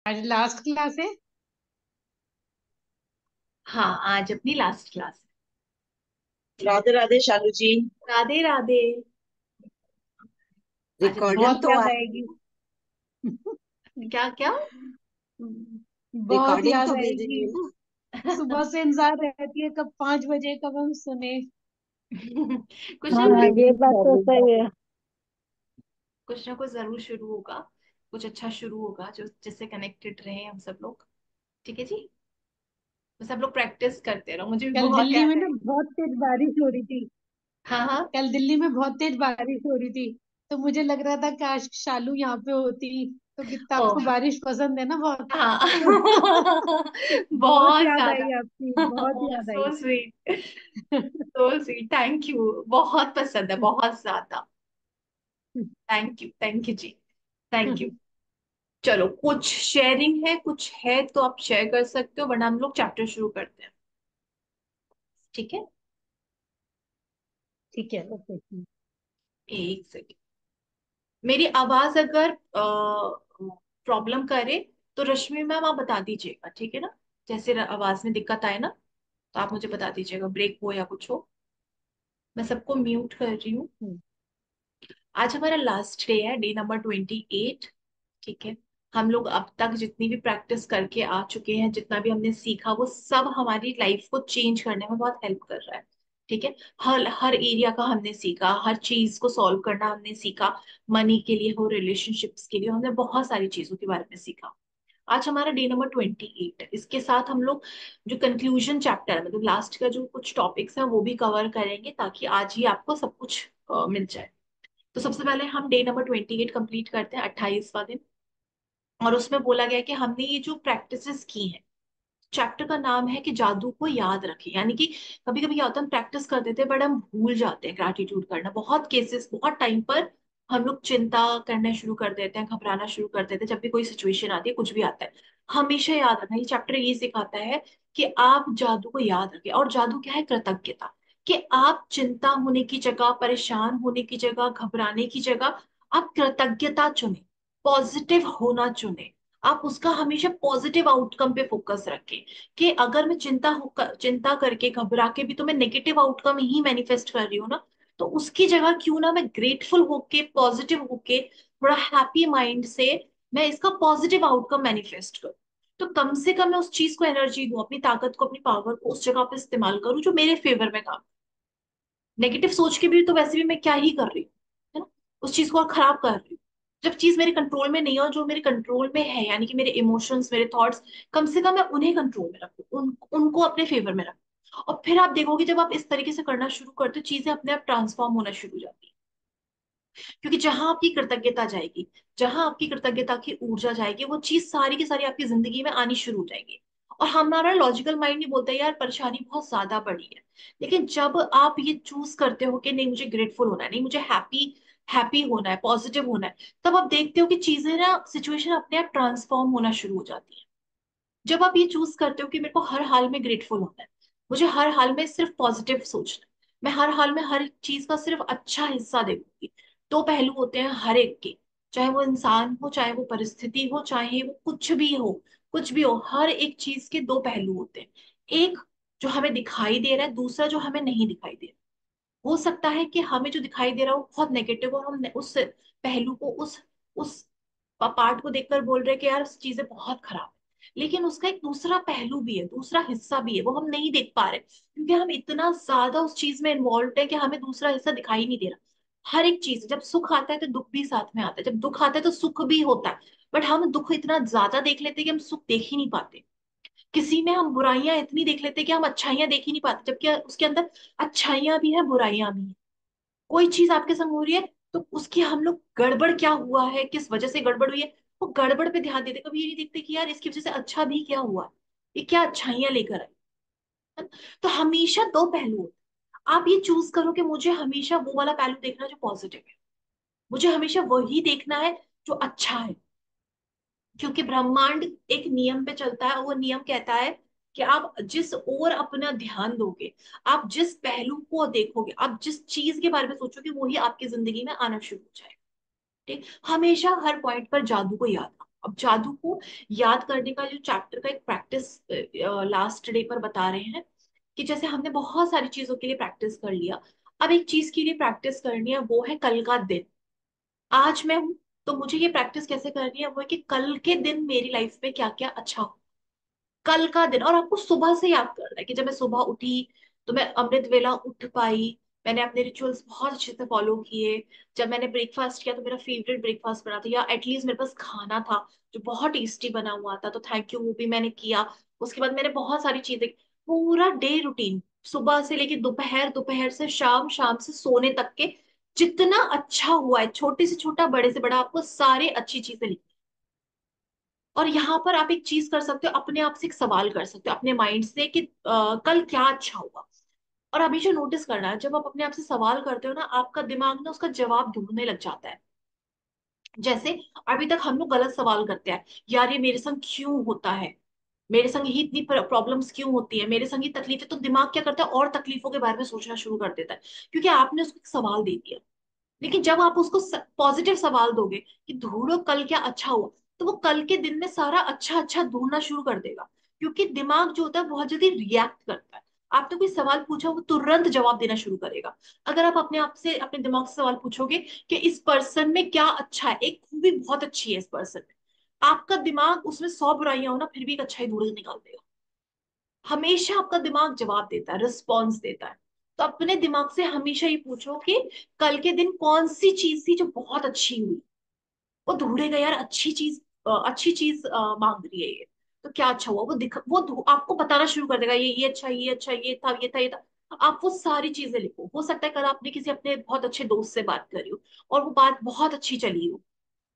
आज last class है। हाँ, आज अपनी लास्ट क्लास राधे राधे शालू जी। है। राधे राधे। आज अपनी रिकॉर्डिंग बहुत तो याद आएगी। आएगी। क्या क्या। बहुत रिकॉर्डिंग याद तो आएगी। भेजेंगे ना। सुबह से इंतजार रहती है कब 5 बजे कब हम सुने। कुछ ना हाँ, कुछ, ये बात तो सही है। कुछ ना कुछ जरूर शुरू होगा। कुछ अच्छा शुरू होगा जो जिससे कनेक्टेड रहे हम सब लोग। ठीक है जी। तो सब लोग प्रैक्टिस करते रहो, मुझे भी कल बहुत दिल्ली याद में ना आएगी। बहुत तेज बारिश हो रही थी। हाँ हाँ। कल दिल्ली में बहुत तेज बारिश हो रही थी। तो मुझे लग रहा था काश शालू यहाँ पे होती। तो कितना ओ आपको बारिश पसंद है ना बहुत। हाँ। तो बहुत बहुत याद ज्यादा। आई आपकी, बहुत याद आई। So sweet. So sweet, thank you. बहुत पसंद है, बहुत ज्यादा। Thank you ji. Thank you. चलो, कुछ शेयरिंग है, कुछ है तो आप शेयर कर सकते हो, वरना हम लोग चैप्टर शुरू करते हैं। ठीक है। ठीक है, ओके। एक सेकेंड। मेरी आवाज अगर प्रॉब्लम करे तो रश्मि मैम आप बता दीजिएगा, ठीक है ना। जैसे आवाज में दिक्कत आए ना, तो आप मुझे बता दीजिएगा, ब्रेक हो या कुछ हो। मैं सबको म्यूट कर रही हूँ। आज हमारा लास्ट डे है, डे नंबर 28। ठीक है। हम लोग अब तक जितनी भी प्रैक्टिस करके आ चुके हैं, जितना भी हमने सीखा, वो सब हमारी लाइफ को चेंज करने में बहुत हेल्प कर रहा है। ठीक है। हर हर एरिया का हमने सीखा, हर चीज को सॉल्व करना हमने सीखा। मनी के लिए हो, रिलेशनशिप्स के लिए, हमने बहुत सारी चीजों के बारे में सीखा। आज हमारा डे नंबर 28 है। इसके साथ हम लोग जो कंक्लूजन चैप्टर है, मतलब लास्ट का जो कुछ टॉपिक्स है, वो भी कवर करेंगे, ताकि आज ही आपको सब कुछ मिल जाए। तो सबसे पहले हम डे नंबर 28 कंप्लीट करते हैं, 28वां दिन। और उसमें बोला गया है कि हमने ये जो प्रैक्टिसेस की हैं, चैप्टर का नाम है कि जादू को याद रखें। यानी कि कभी कभी क्या होता है, हम प्रैक्टिस कर देते हैं बट हम भूल जाते हैं ग्रैटिट्यूड करना। बहुत केसेस, बहुत टाइम पर हम लोग चिंता करना शुरू कर देते हैं, घबराना शुरू कर देते हैं, जब भी कोई सिचुएशन आती है, कुछ भी आता है। हमेशा याद रखना, ये चैप्टर ये सिखाता है कि आप जादू को याद रखें। और जादू क्या है? कृतज्ञता। कि आप चिंता होने की जगह, परेशान होने की जगह, घबराने की जगह, आप कृतज्ञता चुने, पॉजिटिव होना चुने। आप उसका हमेशा पॉजिटिव आउटकम पे फोकस रखें। कि अगर मैं चिंता करके, घबरा के भी तो मैं नेगेटिव आउटकम ही मैनिफेस्ट कर रही हूँ ना। तो उसकी जगह क्यों ना मैं ग्रेटफुल होके, पॉजिटिव होके, थोड़ा हैप्पी माइंड से मैं इसका पॉजिटिव आउटकम मैनिफेस्ट करूँ। तो कम से कम मैं उस चीज को एनर्जी दूं, अपनी ताकत को, अपनी पावर को उस जगह पे इस्तेमाल करूं जो मेरे फेवर में काम। नेगेटिव सोच के भी तो वैसे भी मैं क्या ही कर रही हूँ, है ना। उस चीज को और खराब कर रही हूँ। जब चीज मेरे कंट्रोल में नहीं है, और जो मेरे कंट्रोल में है, यानी कि मेरे इमोशंस, मेरे थॉट्स, कम से कम मैं उन्हें कंट्रोल में रखूँ, उनको अपने फेवर में रखूँ। और फिर आप देखोगे, जब आप इस तरीके से करना शुरू करते हो, चीजें अपने आप ट्रांसफॉर्म होना शुरू हो जाती है। क्योंकि जहां आपकी कृतज्ञता जाएगी, जहां आपकी कृतज्ञता की ऊर्जा जाएगी, वो चीज सारी की सारी आपकी जिंदगी में आनी शुरू हो जाएगी। और हमारा लॉजिकल माइंड नहीं बोलता यार परेशानी बहुत ज्यादा बड़ी है। लेकिन जब आप ये चूज करते हो कि नहीं, मुझे ग्रेटफुल होना है, नहीं मुझे हैप्पी हैप्पी होना है, पॉजिटिव होना है, तब आप देखते हो कि चीजें ना, सिचुएशन अपने आप ट्रांसफॉर्म होना शुरू हो जाती है। जब आप ये चूज करते हो कि मेरे को हर हाल में ग्रेटफुल होना है, मुझे हर हाल में सिर्फ पॉजिटिव सोचना है, मैं हर हाल में हर चीज का सिर्फ अच्छा हिस्सा देखूंगी। दो पहलू होते हैं हर एक के। चाहे वो इंसान हो, चाहे वो परिस्थिति हो, चाहे वो कुछ भी हो, कुछ भी हो, हर एक चीज के दो पहलू होते हैं। एक जो हमें दिखाई दे रहा है, दूसरा जो हमें नहीं दिखाई दे रहा। हो सकता है कि हमें जो दिखाई दे रहा हो बहुत नेगेटिव, और हम उस पहलू को, उस पार्ट को देखकर बोल रहे हैं कि यार चीजें बहुत खराब है। लेकिन उसका एक दूसरा पहलू भी है, दूसरा हिस्सा भी है, वो हम नहीं देख पा रहे क्योंकि हम इतना ज्यादा उस चीज में इन्वॉल्व है कि हमें दूसरा हिस्सा दिखाई नहीं दे रहा। हर एक चीज, जब सुख आता है तो दुख भी साथ में आता है, जब दुख आता है तो सुख भी होता है। बट हम दुख इतना ज्यादा देख लेते हैं कि हम सुख देख ही नहीं पाते। किसी में हम बुराइयां इतनी देख लेते हैं कि हम अच्छाइयां देख ही नहीं पाते, जबकि उसके अंदर अच्छाइयां भी है, बुराइयां भी है। कोई चीज आपके संग हो रही है, तो उसकी हम लोग गड़बड़ क्या हुआ है, किस वजह से गड़बड़ हुई है, वो गड़बड़ पे ध्यान देते, कभी ये नहीं देखते कि यार इसकी वजह से अच्छा भी क्या हुआ है, ये क्या अच्छाइयां लेकर आई है? तो हमेशा दो पहलू होते हैं। आप ये चूज करो कि मुझे हमेशा वो वाला पहलू देखना जो पॉजिटिव है, मुझे हमेशा वही देखना है जो अच्छा है। क्योंकि ब्रह्मांड एक नियम पे चलता है, वो नियम कहता है कि आप जिस ओर अपना ध्यान दोगे, आप जिस पहलू को देखोगे, आप जिस चीज के बारे में सोचोगे, वही आपकी जिंदगी में आना शुरू हो जाएगा। ठीक, हमेशा हर पॉइंट पर जादू को याद रखो। अब जादू को याद करने का जो चैप्टर का एक प्रैक्टिस लास्ट डे पर बता रहे हैं कि जैसे हमने बहुत सारी चीजों के लिए प्रैक्टिस कर लिया, अब एक चीज के लिए प्रैक्टिस करनी है, वो है कल का दिन। आज मैं हूं तो मुझे ये प्रैक्टिस कैसे करनी है, वो है कि कल के दिन मेरी लाइफ में क्या क्या अच्छा हो। कल का दिन, और आपको सुबह से याद करना है कि जब मैं सुबह उठी तो मैं अमृत वेला उठ पाई, मैंने अपने रिचुअल्स बहुत अच्छे से फॉलो किए। जब मैंने ब्रेकफास्ट किया तो मेरा फेवरेट ब्रेकफास्ट बना था, या एटलीस्ट मेरे पास खाना था जो बहुत टेस्टी बना हुआ था, तो थैंक यू वो भी मैंने किया। उसके बाद मैंने बहुत सारी चीजें, पूरा डे रूटीन, सुबह से लेके दोपहर, दोपहर से शाम, शाम से सोने तक के जितना अच्छा हुआ है, छोटे से छोटा बड़े से बड़ा, आपको सारे अच्छी चीजें लिखनी। और यहाँ पर आप एक चीज कर सकते हो, अपने आप से एक सवाल कर सकते हो अपने माइंड से कि कल क्या अच्छा हुआ। और अभी जो नोटिस करना है, जब आप अपने आप से सवाल करते हो ना, आपका दिमाग ना उसका जवाब ढूंढने लग जाता है। जैसे अभी तक हम लोग गलत सवाल करते हैं, यार ये मेरे संग क्यों होता है, मेरे संग ही इतनी प्रॉब्लम्स क्यों होती है, मेरे संग ही तकलीफें, तो दिमाग क्या करता है, और तकलीफों के बारे में सोचना शुरू कर देता है, क्योंकि आपने उसको एक सवाल दे दिया। लेकिन जब आप उसको पॉजिटिव सवाल दोगे कि ढूंढो कल क्या अच्छा हुआ, तो वो कल के दिन में सारा अच्छा अच्छा ढूंढना शुरू कर देगा। क्योंकि दिमाग जो होता है बहुत जल्दी रिएक्ट करता है। आपने कोई सवाल पूछा, वो तुरंत जवाब देना शुरू करेगा। अगर आप अपने आप से, अपने दिमाग से सवाल पूछोगे कि इस पर्सन में क्या अच्छा है, एक खूबी बहुत अच्छी है इस पर्सन में, आपका दिमाग उसमें 100 बुराइयां हो ना, फिर भी एक अच्छाई ढूंढ के निकाल देगा। हमेशा आपका दिमाग जवाब देता है, रिस्पॉन्स देता है। तो अपने दिमाग से हमेशा ये पूछो कि कल के दिन कौन सी चीज थी जो बहुत अच्छी हुई। वो ढूंढेगा, यार अच्छी चीज, अच्छी चीज मांग रही है ये, तो क्या अच्छा हुआ, आपको बताना शुरू कर देगा, ये अच्छा, ये अच्छा, ये था, ये था, ये था। आप वो सारी चीजें लिखो। हो सकता है कल आपने किसी अपने बहुत अच्छे दोस्त से बात करी हो और वो बात बहुत अच्छी चली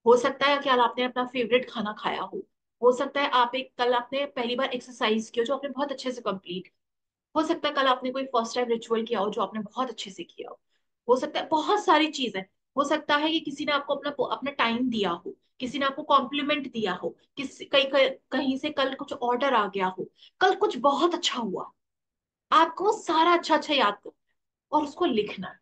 हो सकता है कल आपने अपना फेवरेट खाना खाया हो सकता है आप एक कल आपने पहली बार एक्सरसाइज किया जो आपने बहुत अच्छे से कंप्लीट, हो सकता है कल आपने कोई फर्स्ट टाइम रिचुअल किया हो जो आपने बहुत अच्छे से किया हो सकता है बहुत सारी चीजें। हो सकता है कि किसी ने आपको अपना अपना टाइम दिया हो, किसी ने आपको कॉम्प्लीमेंट दिया हो, कहीं से कल कुछ ऑर्डर आ गया हो, कल कुछ बहुत अच्छा हुआ। आपको वो सारा अच्छा अच्छा याद करना है और उसको लिखना है।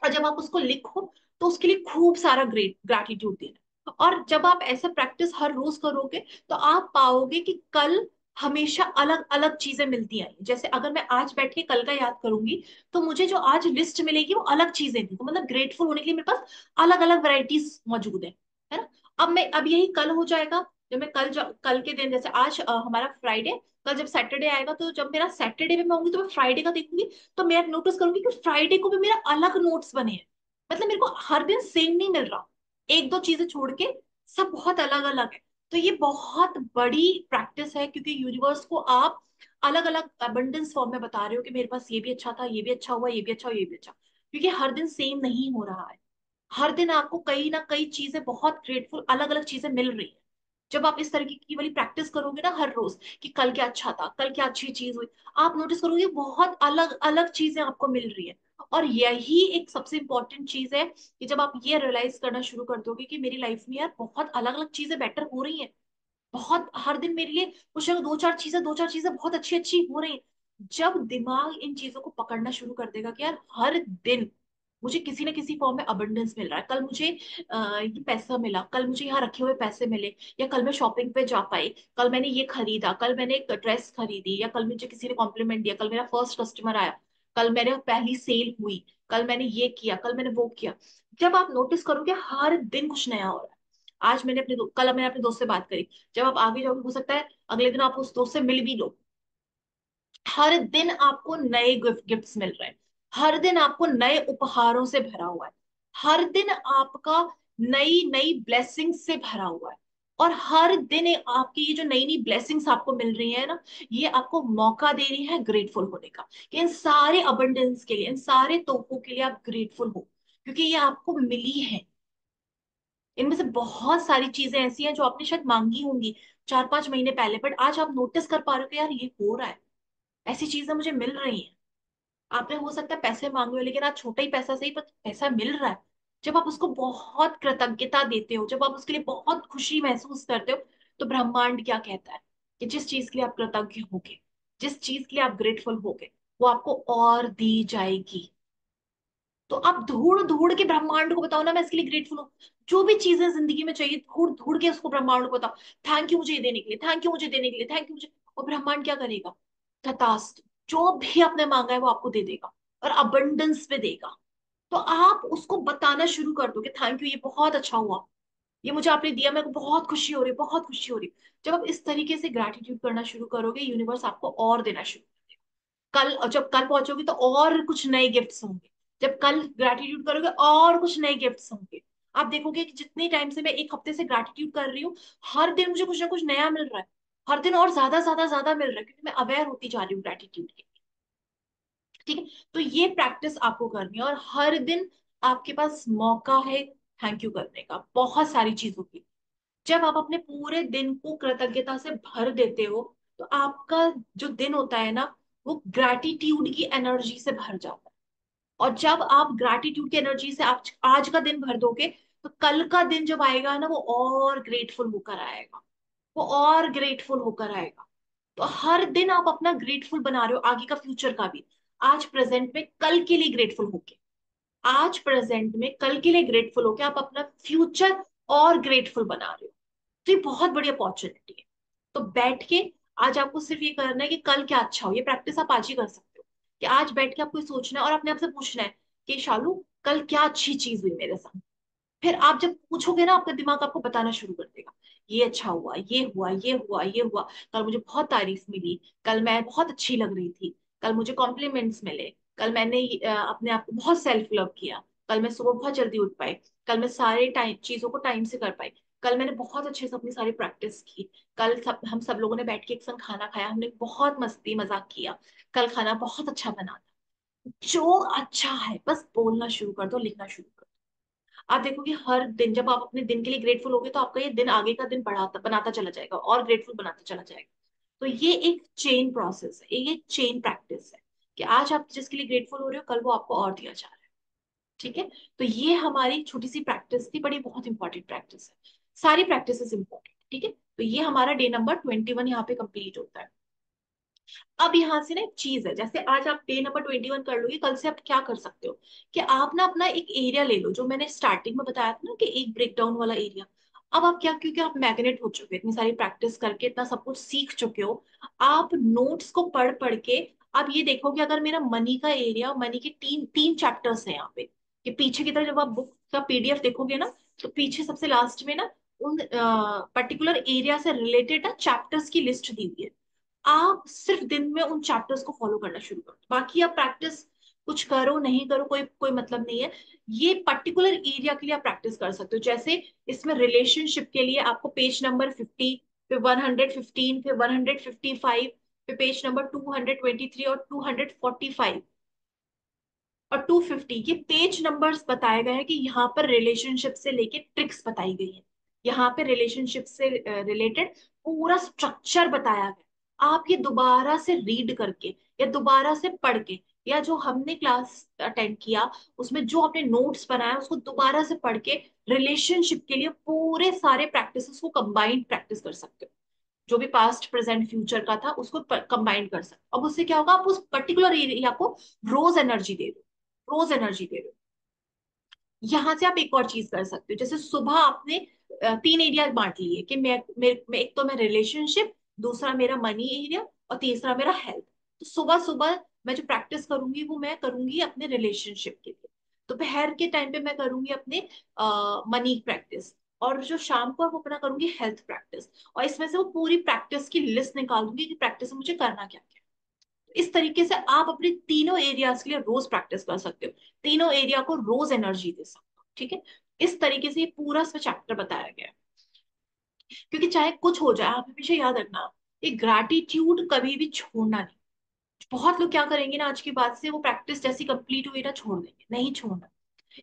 और जब आप उसको लिखो तो उसके लिए खूब सारा ग्रैटिट्यूड देना। और जब आप ऐसे प्रैक्टिस हर रोज करोगे तो आप पाओगे कि कल हमेशा अलग अलग चीजें मिलती आई। जैसे अगर मैं आज बैठ के कल का याद करूंगी तो मुझे जो आज लिस्ट मिलेगी वो अलग चीजें थी, तो मतलब ग्रेटफुल होने के लिए मेरे पास अलग अलग वैरायटीज मौजूद है ना। अब यही कल हो जाएगा। जब मैं कल के दिन, जैसे आज हमारा फ्राइडे, कल जब सैटरडे आएगा तो जब मेरा सैटरडे में मैं होंगी तो मैं फ्राइडे का देखूंगी, तो मैं नोटिस करूंगी कि फ्राइडे को भी मेरा अलग नोट्स बने हैं। मतलब मेरे को हर दिन सेम नहीं मिल रहा, एक दो चीजें छोड़ के सब बहुत अलग अलग है। तो ये बहुत बड़ी प्रैक्टिस है, क्योंकि यूनिवर्स को आप अलग अलग अबंडेंस फॉर्म में बता रहे हो कि मेरे पास ये भी अच्छा था, ये भी अच्छा हुआ, ये भी अच्छा हुआ, ये भी अच्छा। क्योंकि हर दिन सेम नहीं हो रहा है, हर दिन आपको कई ना कई चीजें, बहुत ग्रेटफुल अलग अलग चीजें मिल रही है। जब आप इस तरीके की वाली प्रैक्टिस करोगे ना हर रोज कि कल क्या अच्छा था, कल क्या अच्छी चीज हुई, आप नोटिस करोगे बहुत अलग अलग चीजें आपको मिल रही है। और यही एक सबसे इंपॉर्टेंट चीज है कि जब आप ये रियलाइज करना शुरू कर दोगे कि मेरी लाइफ में यार बहुत अलग अलग चीजें बेटर हो रही हैं, बहुत हर दिन मेरे लिए कुछ ना दो चार चीजें बहुत अच्छी अच्छी हो रही हैं। जब दिमाग इन चीजों को पकड़ना शुरू कर देगा कि यार हर दिन मुझे किसी ना किसी फॉर्म में अबंडेंस मिल रहा है, कल मुझे ये पैसा मिला, कल मुझे यहाँ रखे हुए पैसे मिले, या कल मैं शॉपिंग पे जा पाई, कल मैंने ये खरीदा, कल मैंने एक ड्रेस खरीदी, या कल मुझे किसी ने कॉम्प्लीमेंट दिया, कल मेरा फर्स्ट कस्टमर आया, कल मेरे पहली सेल हुई, कल मैंने ये किया, कल मैंने वो किया। जब आप नोटिस करोगे हर दिन कुछ नया हो रहा है। कल मैंने अपने दोस्त से बात करी, जब आप आगे जाओगे हो सकता है अगले दिन आप उस दोस्त से मिल भी लो। हर दिन आपको नए गिफ्ट्स मिल रहे हैं, हर दिन आपको नए उपहारों से भरा हुआ है, हर दिन आपका नई नई ब्लेसिंग्स से भरा हुआ है। और हर दिन आपकी ये जो नई नई ब्लेसिंग्स आपको मिल रही है ना, ये आपको मौका दे रही है ग्रेटफुल होने का, कि इन सारे अबंडेंस के लिए, इन सारे तोहफों के लिए आप ग्रेटफुल हो, क्योंकि ये आपको मिली है। इनमें से बहुत सारी चीजें ऐसी हैं जो आपने शायद मांगी होंगी 4-5 महीने पहले, बट आज आप नोटिस कर पा रहे हो कि यार ये हो रहा है, ऐसी चीजें मुझे मिल रही हैं। आपने हो सकता है पैसे मांगे हो, लेकिन आज छोटा ही पैसा सही पर पैसा मिल रहा है। जब आप उसको बहुत कृतज्ञता देते हो, जब आप उसके लिए बहुत खुशी महसूस करते हो, तो ब्रह्मांड क्या कहता है कि जिस चीज के लिए आप कृतज्ञ होगे, जिस चीज के लिए आप ग्रेटफुल होगे, वो आपको और दी जाएगी। तो आप ढूंढ ढूंढ के ब्रह्मांड को बताओ ना, मैं इसके लिए ग्रेटफुल हूँ। जो भी चीजें जिंदगी में चाहिए ढूंढ ढूंढ के उसको ब्रह्मांड को बताओ, थैंक यू मुझे ये देने के लिए, थैंक यू मुझे देने के लिए, थैंक यू मुझे। और ब्रह्मांड क्या करेगा? तथास्तु, जो भी आपने मांगा है वो आपको दे देगा, और अबंडेंस में देगा। तो आप उसको बताना शुरू कर दो कि थैंक यू, ये बहुत अच्छा हुआ, ये मुझे आपने दिया, मेरे को बहुत खुशी हो रही, बहुत खुशी हो रही। जब आप इस तरीके से ग्रैटिट्यूड करना शुरू करोगे, यूनिवर्स आपको और देना शुरू कल, और जब कल पहुंचोगे तो और कुछ नए गिफ्ट्स होंगे। जब कल ग्रैटिट्यूड करोगे और कुछ नए गिफ्ट्स होंगे। आप देखोगे कि जितने टाइम से मैं एक हफ्ते से ग्रैटिट्यूड कर रही हूँ, हर दिन मुझे कुछ ना कुछ नया मिल रहा है। हर दिन और ज्यादा ज्यादा ज्यादा मिल रहा है, क्योंकि मैं अवेयर होती जा रही हूँ ग्रैटिट्यूड की। ठीक है, तो ये प्रैक्टिस आपको करनी है, और हर दिन आपके पास मौका है थैंक यू करने का, बहुत सारी चीजों की। जब आप अपने पूरे दिन को कृतज्ञता से भर देते हो, तो आपका जो दिन होता है ना, वो ग्रैटिट्यूड की एनर्जी से भर जाता है। और जब आप ग्रैटिट्यूड की एनर्जी से आप आज का दिन भर दोगे, तो कल का दिन जब आएगा ना, वो और ग्रेटफुल होकर आएगा, वो और ग्रेटफुल होकर आएगा। तो हर दिन आप अपना ग्रेटफुल बना रहे हो, आगे का फ्यूचर का भी। आज प्रेजेंट में कल के लिए ग्रेटफुल होके, आज प्रेजेंट में कल के लिए ग्रेटफुल होके आप अपना फ्यूचर और ग्रेटफुल बना रहे हो। तो ये बहुत बड़ी अपॉर्चुनिटी है। तो बैठ के आज आपको सिर्फ ये करना है कि कल क्या अच्छा हो, ये प्रैक्टिस आप आज ही कर सकते हो। कि आज बैठ के आपको ये सोचना है और अपने आप से पूछना है कि शालू, कल क्या अच्छी चीज हुई मेरे साथ। फिर आप जब पूछोगे ना, आपका दिमाग आपको बताना शुरू कर देगा, ये अच्छा हुआ, ये हुआ, ये हुआ, ये हुआ, कल मुझे बहुत तारीफ मिली, कल मैं बहुत अच्छी लग रही थी, कल मुझे कॉम्प्लीमेंट्स मिले, कल मैंने अपने आप को बहुत सेल्फ लव किया, कल मैं सुबह बहुत जल्दी उठ पाई, कल मैं सारे टाइम चीजों को टाइम से कर पाई, कल मैंने बहुत अच्छे से अपनी सारी प्रैक्टिस की, कल हम सब लोगों ने बैठ के एक संग खाना खाया, हमने बहुत मस्ती मजाक किया, कल खाना बहुत अच्छा बना था। जो अच्छा है बस बोलना शुरू कर दो, लिखना शुरू कर दो। आप देखोगे हर दिन जब आप अपने दिन के लिए ग्रेटफुल होगे, तो आपका ये दिन आगे का दिन बढ़ाता बनाता चला जाएगा और ग्रेटफुल बनाता चला जाएगा। तो ये एक चेन प्रोसेस है, ये चेन प्रैक्टिस है, कि आज आप जिसके लिए ग्रेटफुल हो रहे हो, कल वो आपको और दिया जा रहा है। ठीक है, तो ये हमारी छोटी सी प्रैक्टिस थी, बड़ी बहुत इंपॉर्टेंट प्रैक्टिस है। सारी प्रैक्टिस इंपॉर्टेंट। ठीक है, तो ये हमारा डे नंबर 21 यहाँ पे कंप्लीट होता है। अब यहाँ से ना एक चीज है, जैसे आज आप डे नंबर 21 कर लोगे, कल से आप क्या कर सकते हो कि आप ना अपना एक एरिया ले लो, जो मैंने स्टार्टिंग में बताया था ना, कि एक ब्रेकडाउन वाला एरिया। अब आप क्या, क्योंकि आप मैग्नेट हो चुके हो, इतनी सारी प्रैक्टिस करके इतना सब कुछ सीख चुके हो, आप नोट्स को पढ़ पढ़ के आप ये देखोगे, अगर मेरा मनी का एरिया, मनी के तीन तीन चैप्टर्स हैं यहाँ पे, कि पीछे की तरफ जब आप बुक का पीडीएफ देखोगे ना, तो पीछे सबसे लास्ट में ना उन पर्टिकुलर एरिया से रिलेटेड ना चैप्टर्स की लिस्ट दी हुई है। आप सिर्फ दिन में उन चैप्टर्स को फॉलो करना शुरू करो, बाकी आप प्रैक्टिस कुछ करो नहीं करो, कोई कोई मतलब नहीं है। ये पर्टिकुलर एरिया के लिए आप प्रैक्टिस कर सकते हो। जैसे इसमें रिलेशनशिप के लिए आपको पेज नंबर 50, फिर 115, फिर 155, फिर पेज नंबर 223 और 245 और 250, ये पेज नंबर्स बताए गए हैं, कि यहाँ पर रिलेशनशिप से लेके ट्रिक्स बताई गई है। यहाँ पे रिलेशनशिप से रिलेटेड पूरा स्ट्रक्चर बताया गया। आप ये दोबारा से रीड करके या दोबारा से पढ़ के, या जो हमने क्लास अटेंड किया उसमें जो अपने नोट्स बनाया, उसको दोबारा से पढ़ के रिलेशनशिप के लिए पूरे सारे प्रैक्टिसेस को कंबाइंड प्रैक्टिस कर सकते हो। जो भी पास्ट प्रेजेंट फ्यूचर का था उसको कंबाइंड कर सकते हो। अब उससे क्या होगा, आप उस पर्टिकुलर एरिया को रोज एनर्जी दे दो, रोज एनर्जी दे रहे हो। यहां से आप एक और चीज कर सकते हो, जैसे सुबह आपने तीन एरिया बांट लिए, कि मैं एक तो मैं रिलेशनशिप, दूसरा मेरा मनी एरिया, और तीसरा मेरा हेल्थ। तो सुबह सुबह मैं जो प्रैक्टिस करूंगी वो मैं करूंगी अपने रिलेशनशिप के लिए, दोपहर के टाइम पे मैं करूंगी अपने मनी प्रैक्टिस, और जो शाम को है वो अपना करूंगी हेल्थ प्रैक्टिस। और इसमें से वो पूरी प्रैक्टिस की लिस्ट निकाल दूंगी कि प्रैक्टिस में मुझे करना क्या क्या। इस तरीके से आप अपने तीनों एरियाज के लिए रोज प्रैक्टिस कर सकते हो, तीनों एरिया को रोज एनर्जी दे सकते हो। ठीक है, इस तरीके से ये पूरा इसमें चैप्टर बताया गया है। क्योंकि चाहे कुछ हो जाए, आप हमेशा याद रखना, ये ग्रैटिट्यूड कभी भी छोड़ना नहीं। बहुत लोग क्या करेंगे ना, आज के बाद से वो प्रैक्टिस जैसी कंप्लीट हुई ना छोड़ देंगे, नहीं छोड़ना।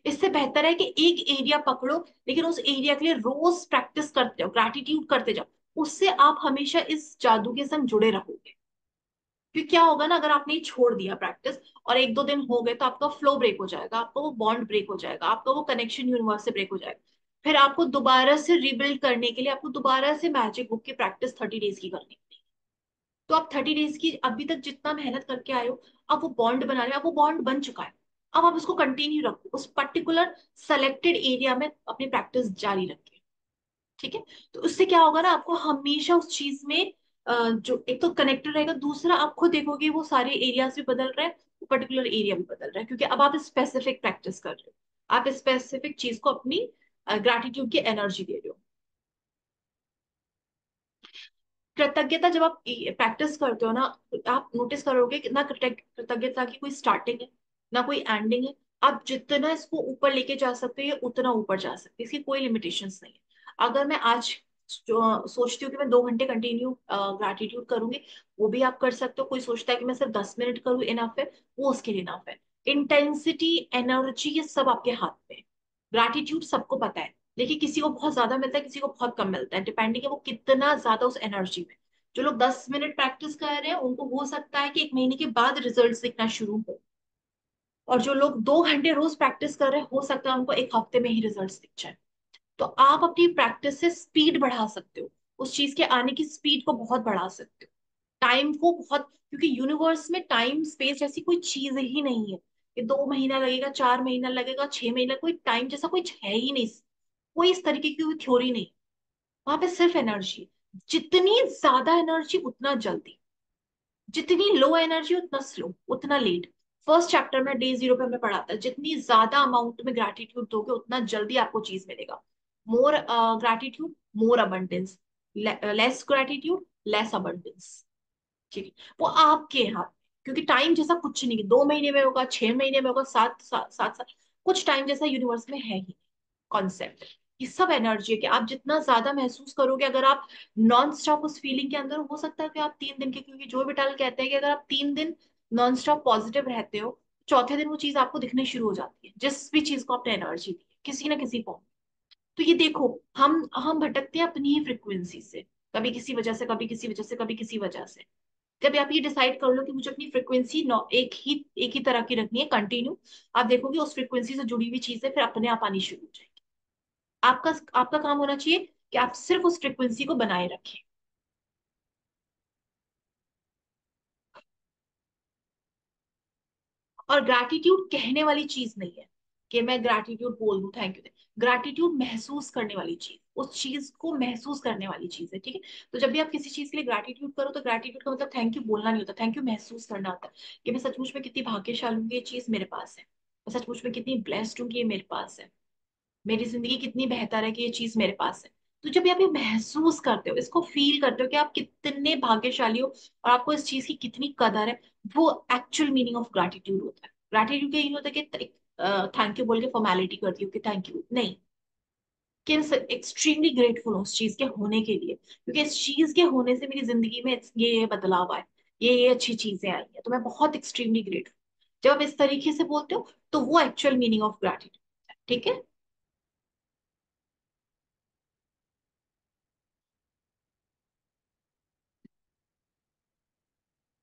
इससे बेहतर है कि एक एरिया पकड़ो, लेकिन उस एरिया के लिए रोज प्रैक्टिस करते जाओ, ग्रैटिट्यूड करते जाओ। उससे आप हमेशा इस जादू के संग जुड़े रहोगे। क्योंकि क्या होगा ना, अगर आपने ये छोड़ दिया प्रैक्टिस और एक दो दिन हो गए, तो आपका फ्लो ब्रेक हो जाएगा, आपका वो बॉन्ड ब्रेक हो जाएगा, आपका वो कनेक्शन यूनिवर्स से ब्रेक हो जाएगा। फिर आपको दोबारा से रिबिल्ड करने के लिए आपको दोबारा से मैजिक बुक की प्रैक्टिस 30 डेज की करनी पड़ेगी। तो आप 30 डेज की अभी तक जितना मेहनत करके आए हो, आप वो बॉन्ड बना रहे हो, आप वो बॉन्ड बन चुका है। अब आप उसको कंटिन्यू रखो, उस पर्टिकुलर सेलेक्टेड एरिया में अपनी प्रैक्टिस जारी रखें। ठीक है। तो उससे क्या होगा ना, आपको हमेशा उस चीज में जो एक तो कनेक्टेड रहेगा, दूसरा आप खुद देखोगे वो सारे एरियाज भी बदल रहे हैं, वो पर्टिकुलर एरिया भी बदल रहा है, क्योंकि अब आप स्पेसिफिक प्रैक्टिस कर रहे हो, आप स्पेसिफिक चीज को अपनी ग्रैटिट्यूड की एनर्जी दे रहे हो। कृतज्ञता जब आप प्रैक्टिस करते हो ना, तो आप नोटिस करोगे कि ना कृतज्ञता की कोई स्टार्टिंग है ना कोई एंडिंग है। आप जितना इसको ऊपर लेके जा सकते हो ये उतना ऊपर जा सकते हो, इसकी कोई लिमिटेशंस नहीं है। अगर मैं आज सोचती हूँ कि मैं 2 घंटे कंटिन्यू ग्रैटिट्यूड करूंगी, वो भी आप कर सकते हो। कोई सोचता है कि मैं सिर्फ 10 मिनट करूँ इनफ है, वो उसके लिए इनफ है। इंटेंसिटी, एनर्जी, ये सब आपके हाथ में है। ग्रैटिट्यूड सबको पता है, लेकिन किसी को बहुत ज्यादा मिलता है, किसी को बहुत कम मिलता है, डिपेंडिंग है वो कितना ज्यादा उस एनर्जी में। जो लोग 10 मिनट प्रैक्टिस कर रहे हैं उनको हो सकता है कि 1 महीने के बाद रिजल्ट दिखना शुरू हो, और जो लोग 2 घंटे रोज प्रैक्टिस कर रहे हैं हो सकता है उनको 1 हफ्ते में ही रिजल्ट दिख जाए। तो आप अपनी प्रैक्टिस से स्पीड बढ़ा सकते हो, उस चीज के आने की स्पीड को बहुत बढ़ा सकते हो, टाइम को बहुत, क्योंकि यूनिवर्स में टाइम स्पेस ऐसी कोई चीज ही नहीं है कि 2 महीना लगेगा, 4 महीना लगेगा, 6 महीना, कोई टाइम जैसा कुछ है ही नहीं। कोई इस तरीके की कोई थ्योरी नहीं। वहां पे सिर्फ एनर्जी, जितनी ज्यादा एनर्जी उतना जल्दी, जितनी लो एनर्जी उतना स्लो उतना लेट। फर्स्ट चैप्टर में डे 0 पे हमने पढ़ा था, जितनी ज्यादा अमाउंट में ग्रैटिट्यूड दोगे उतना जल्दी आपको चीज मिलेगा। More gratitude, more abundance, less gratitude, less abundance. ठीक है, वो आपके हाथ में। क्योंकि टाइम जैसा कुछ नहीं है, 2 महीने में होगा, 6 महीने में होगा, 7 साल, कुछ टाइम जैसा यूनिवर्स में है ही कॉन्सेप्ट। ये सब एनर्जी है कि आप जितना ज्यादा महसूस करोगे, अगर आप नॉन स्टॉप उस फीलिंग के अंदर हो सकता है कि आप 3 दिन के, क्योंकि जो विटाल कहते हैं कि अगर आप 3 दिन नॉन स्टॉप पॉजिटिव रहते हो, चौथे दिन वो चीज आपको दिखने शुरू हो जाती है, जिस भी चीज को आपने एनर्जी दी है किसी ना किसी फॉर्म। तो ये देखो, हम भटकते हैं अपनी ही फ्रिक्वेंसी से, कभी किसी वजह से, कभी किसी वजह से, कभी किसी वजह से। जब आप ये डिसाइड कर लो कि मुझे अपनी फ्रिक्वेंसी एक ही तरह की रखनी है कंटिन्यू, आप देखोगे उस फ्रिक्वेंसी से जुड़ी हुई चीजें फिर अपने आप आनी शुरू हो जाएगी। आपका आपका काम होना चाहिए कि आप सिर्फ उस फ्रिक्वेंसी को बनाए रखें। और ग्रैटिट्यूड कहने वाली चीज नहीं है कि मैं ग्रैटिट्यूड बोल दूं, थैंक यू। ग्रैटिट्यूड महसूस करने वाली चीज, उस चीज को महसूस करने वाली चीज है। ठीक है। तो जब भी आप किसी चीज के लिए ग्रैटिट्यूड करो, तो ग्रैटिट्यूड का मतलब थैंक यू बोलना नहीं होता, थैंक यू महसूस करना होता है कि मैं सचमुच में कितनी भाग्यशाली हूँ कि ये चीज मेरे पास है, मैं सचमुच में कितनी ब्लेस्ड हूँ कि ये मेरे पास है, मेरी जिंदगी कितनी बेहतर है कि ये चीज मेरे पास है। तो जब भी आप ये महसूस करते हो, इसको फील करते हो कि आप कितने भाग्यशाली हो और आपको इस चीज की कितनी कदर है, वो एक्चुअल मीनिंग ऑफ ग्रैटिट्यूड होता है। ग्रैटिट्यूड का ये नहीं होता कि थैंक यू बोल के फॉर्मेलिटी करती हूँ कि थैंक यू, नहीं, कि एक्सट्रीमली ग्रेटफुल हूँ उस चीज के होने के लिए, क्योंकि इस चीज के होने से मेरी जिंदगी में ये बदलाव आए, ये अच्छी चीजें आई हैं, तो मैं बहुत एक्सट्रीमली ग्रेटफुल। जब आप इस तरीके से बोलते हो तो वो एक्चुअल मीनिंग ऑफ ग्रैटिट्यूड है। ठीक है।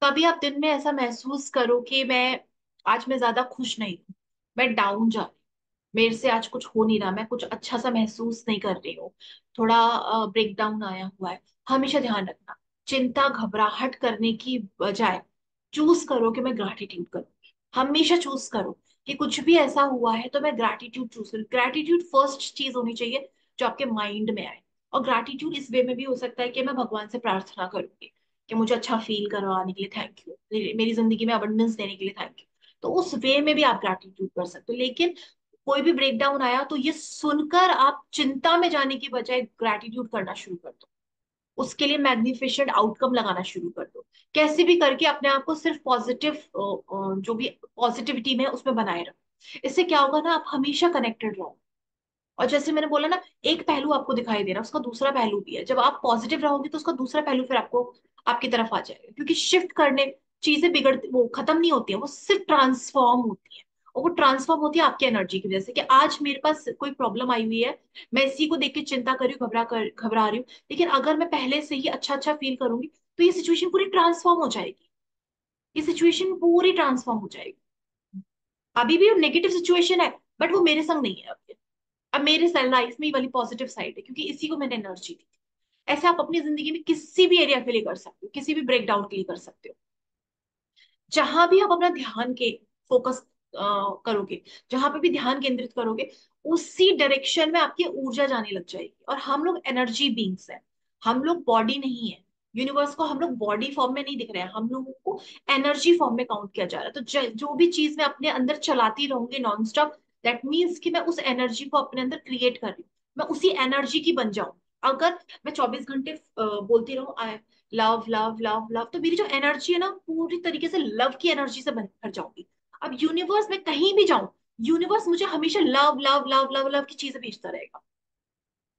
कभी आप दिन में ऐसा महसूस करो कि मैं ज्यादा खुश नहीं हूँ, मैं डाउन जा रही हूँ, मेरे से आज कुछ हो नहीं रहा, मैं कुछ अच्छा सा महसूस नहीं कर रही हूँ, थोड़ा ब्रेक डाउन आया हुआ है। हमेशा ध्यान रखना, चिंता घबराहट करने की बजाय चूज करो कि मैं ग्रैटिट्यूड करूँ। हमेशा चूज करो कि कुछ भी ऐसा हुआ है तो मैं ग्रैटिट्यूड चूज करूँ। ग्रैटिट्यूड फर्स्ट चीज होनी चाहिए जो आपके माइंड में आए। और ग्रैटिट्यूड इस वे में भी हो सकता है कि मैं भगवान से प्रार्थना करूंगी कि मुझे अच्छा फील करवाने के लिए थैंक यू, मेरी जिंदगी में अबंडेंस देने के लिए थैंक यू। तो उस वे में भी आप ग्रैटिट्यूड कर सकते हो। लेकिन कोई भी ब्रेकडाउन आया तो ये सुनकर आप चिंता में जाने की बजाय ग्रैटिट्यूड करना शुरू कर दो, उसके लिए मैग्निफिशेंट आउटकम लगाना शुरू कर दो। कैसे भी करके अपने आप को सिर्फ पॉजिटिव, जो भी पॉजिटिविटी में है, उसमें बनाए रखो। इससे क्या होगा ना, आप हमेशा कनेक्टेड रहो। और जैसे मैंने बोला ना, एक पहलू आपको दिखाई दे रहा है, उसका दूसरा पहलू भी है। जब आप पॉजिटिव रहोगे तो उसका दूसरा पहलू फिर आपको आपकी तरफ आ जाएगा, क्योंकि शिफ्ट करने, चीजें बिगड़ वो खत्म नहीं होती है, वो सिर्फ ट्रांसफॉर्म होती है। और वो ट्रांसफॉर्म होती है आपकी एनर्जी की वजह से, कि आज मेरे पास कोई प्रॉब्लम आई हुई है, मैं इसी को देख के चिंता कर रही हूँ, घबरा रही हूँ, लेकिन अगर मैं पहले से ही अच्छा अच्छा फील करूंगी तो ये सिचुएशन पूरी ट्रांसफॉर्म हो जाएगी, ये सिचुएशन पूरी ट्रांसफॉर्म हो जाएगी। अभी भी नेगेटिव सिचुएशन है, बट वो मेरे संग नहीं है अब। अब मेरे लाइफ में ये वाली पॉजिटिव साइड है, क्योंकि इसी को मैंने एनर्जी दी। ऐसे आप अपनी जिंदगी में किसी भी एरिया के लिए कर सकते हो, किसी भी ब्रेकडाउन के लिए कर सकते हो। जहां भी आप अपना ध्यान के फोकस करोगे, जहां पे भी ध्यान केंद्रित करोगे, उसी डायरेक्शन में आपकी ऊर्जा जाने लग जाएगी। और हम लोग एनर्जी बींग्स हैं, हम लोग बॉडी नहीं है। यूनिवर्स को हम लोग बॉडी फॉर्म में नहीं दिख रहे हैं, हम लोगों को एनर्जी फॉर्म में काउंट किया जा रहा है। तो जो भी चीज मैं अपने अंदर चलाती रहूंगी नॉन स्टॉप, दैट मीन्स कि मैं उस एनर्जी को अपने अंदर क्रिएट कर रही हूँ, मैं उसी एनर्जी की बन जाऊं। अगर मैं 24 घंटे बोलती रहूं I love love love love, तो मेरी जो एनर्जी है ना पूरी तरीके से लव की एनर्जी से भर जाऊंगी। अब यूनिवर्स में कहीं भी जाऊं, यूनिवर्स मुझे हमेशा love love love love love की चीजें भेजता रहेगा।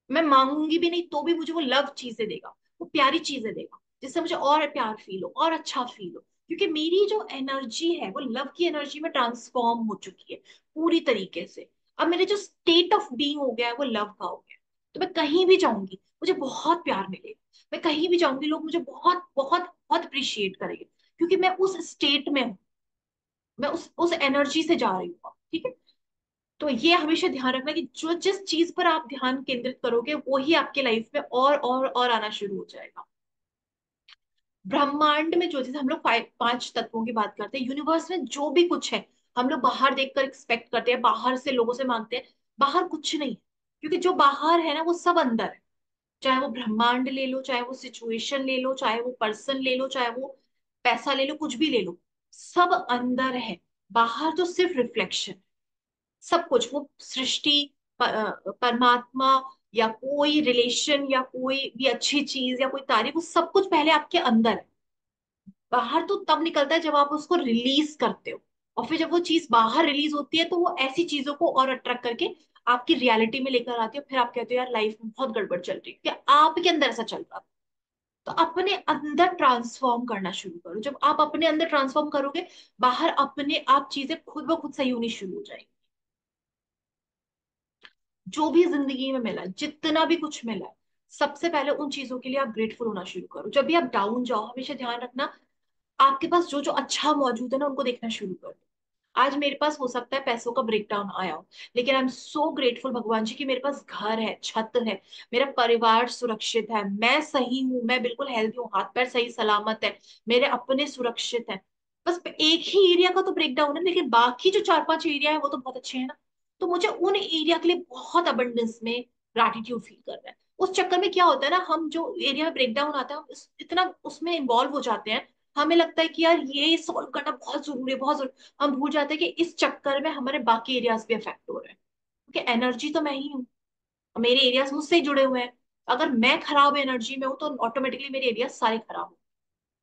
मैं मांगूंगी भी नहीं तो भी मुझे वो लव चीजें देगा, वो प्यारी चीजें देगा, जिससे मुझे और प्यार फील हो और अच्छा फील हो। क्योंकि मेरी जो एनर्जी है वो लव की एनर्जी में ट्रांसफॉर्म हो चुकी है पूरी तरीके से। अब मेरे जो स्टेट ऑफ बीइंग हो गया है वो लव का हो गया है। तो मैं कहीं भी जाऊंगी मुझे बहुत प्यार मिलेगा, मैं कहीं भी जाऊंगी लोग मुझे बहुत बहुत बहुत अप्रिशिएट करेंगे, क्योंकि मैं उस स्टेट में हूँ, मैं उस एनर्जी से जा रही हूँ। ठीक है। तो ये हमेशा ध्यान रखना कि जो जिस चीज पर आप ध्यान केंद्रित करोगे वो ही आपके लाइफ में और आना शुरू हो जाएगा। ब्रह्मांड में जो चीज हम लोग 5 तत्वों की बात करते हैं, यूनिवर्स में जो भी कुछ है, हम लोग बाहर देखकर एक्सपेक्ट करते हैं, बाहर से लोगों से मांगते हैं, बाहर कुछ नहीं है। क्योंकि जो बाहर है ना वो सब अंदर है। चाहे वो ब्रह्मांड ले लो, चाहे वो सिचुएशन ले लो, चाहे वो पर्सन ले लो, चाहे वो पैसा ले लो, कुछ भी ले लो, सब अंदर है। बाहर तो सिर्फ रिफ्लेक्शन। सब कुछ वो सृष्टि, परमात्मा, या कोई रिलेशन, या कोई भी अच्छी चीज, या कोई तारीफ, वो सब कुछ पहले आपके अंदर है। बाहर तो तब निकलता है जब आप उसको रिलीज करते हो। और फिर जब वो चीज बाहर रिलीज होती है तो वो ऐसी चीजों को और अट्रैक्ट करके आपकी रियलिटी में लेकर आती है। फिर आप कहते हो यार लाइफ में बहुत गड़बड़ चल रही है, क्या आपके अंदर ऐसा चल रहा था। तो अपने अंदर ट्रांसफॉर्म करना शुरू करो। जब आप अपने अंदर ट्रांसफॉर्म करोगे, बाहर अपने आप चीजें खुद ब खुद सही होनी शुरू हो जाएंगी। जो भी जिंदगी में मिला है, जितना भी कुछ मिला है, सबसे पहले उन चीजों के लिए आप ग्रेटफुल होना शुरू करो। जब भी आप डाउन जाओ, हमेशा ध्यान रखना आपके पास जो जो अच्छा मौजूद है ना उनको देखना शुरू कर दो। आज मेरे पास हो सकता है पैसों का ब्रेकडाउन आया हो, लेकिन आई एम सो ग्रेटफुल भगवान जी कि मेरे पास घर है, छत है, मेरा परिवार सुरक्षित है, मैं सही हूँ, मैं बिल्कुल हेल्दी हूँ, हाथ पैर सही सलामत है, मेरे अपने सुरक्षित है। बस एक ही एरिया का तो ब्रेकडाउन है, लेकिन बाकी जो 4-5 एरिया है वो तो बहुत अच्छे हैं ना। तो मुझे उन एरिया के लिए बहुत अबंडेंस में ग्रैटिट्यूड फील कर रहा है। उस चक्कर में क्या होता है ना, हम जो एरिया में ब्रेकडाउन आता है हम इतना उसमें इन्वॉल्व हो जाते हैं, हमें लगता है कि यार ये सॉल्व करना बहुत जरूरी है, बहुत जरूरी। हम भूल जाते हैं कि इस चक्कर में हमारे बाकी एरियाज भी अफेक्ट हो रहे हैं, क्योंकि एनर्जी तो मैं ही हूँ, मेरे एरियाज मुझसे ही जुड़े हुए हैं। अगर मैं खराब एनर्जी में हूँ तो ऑटोमेटिकली मेरे एरिया सारे खराब हो।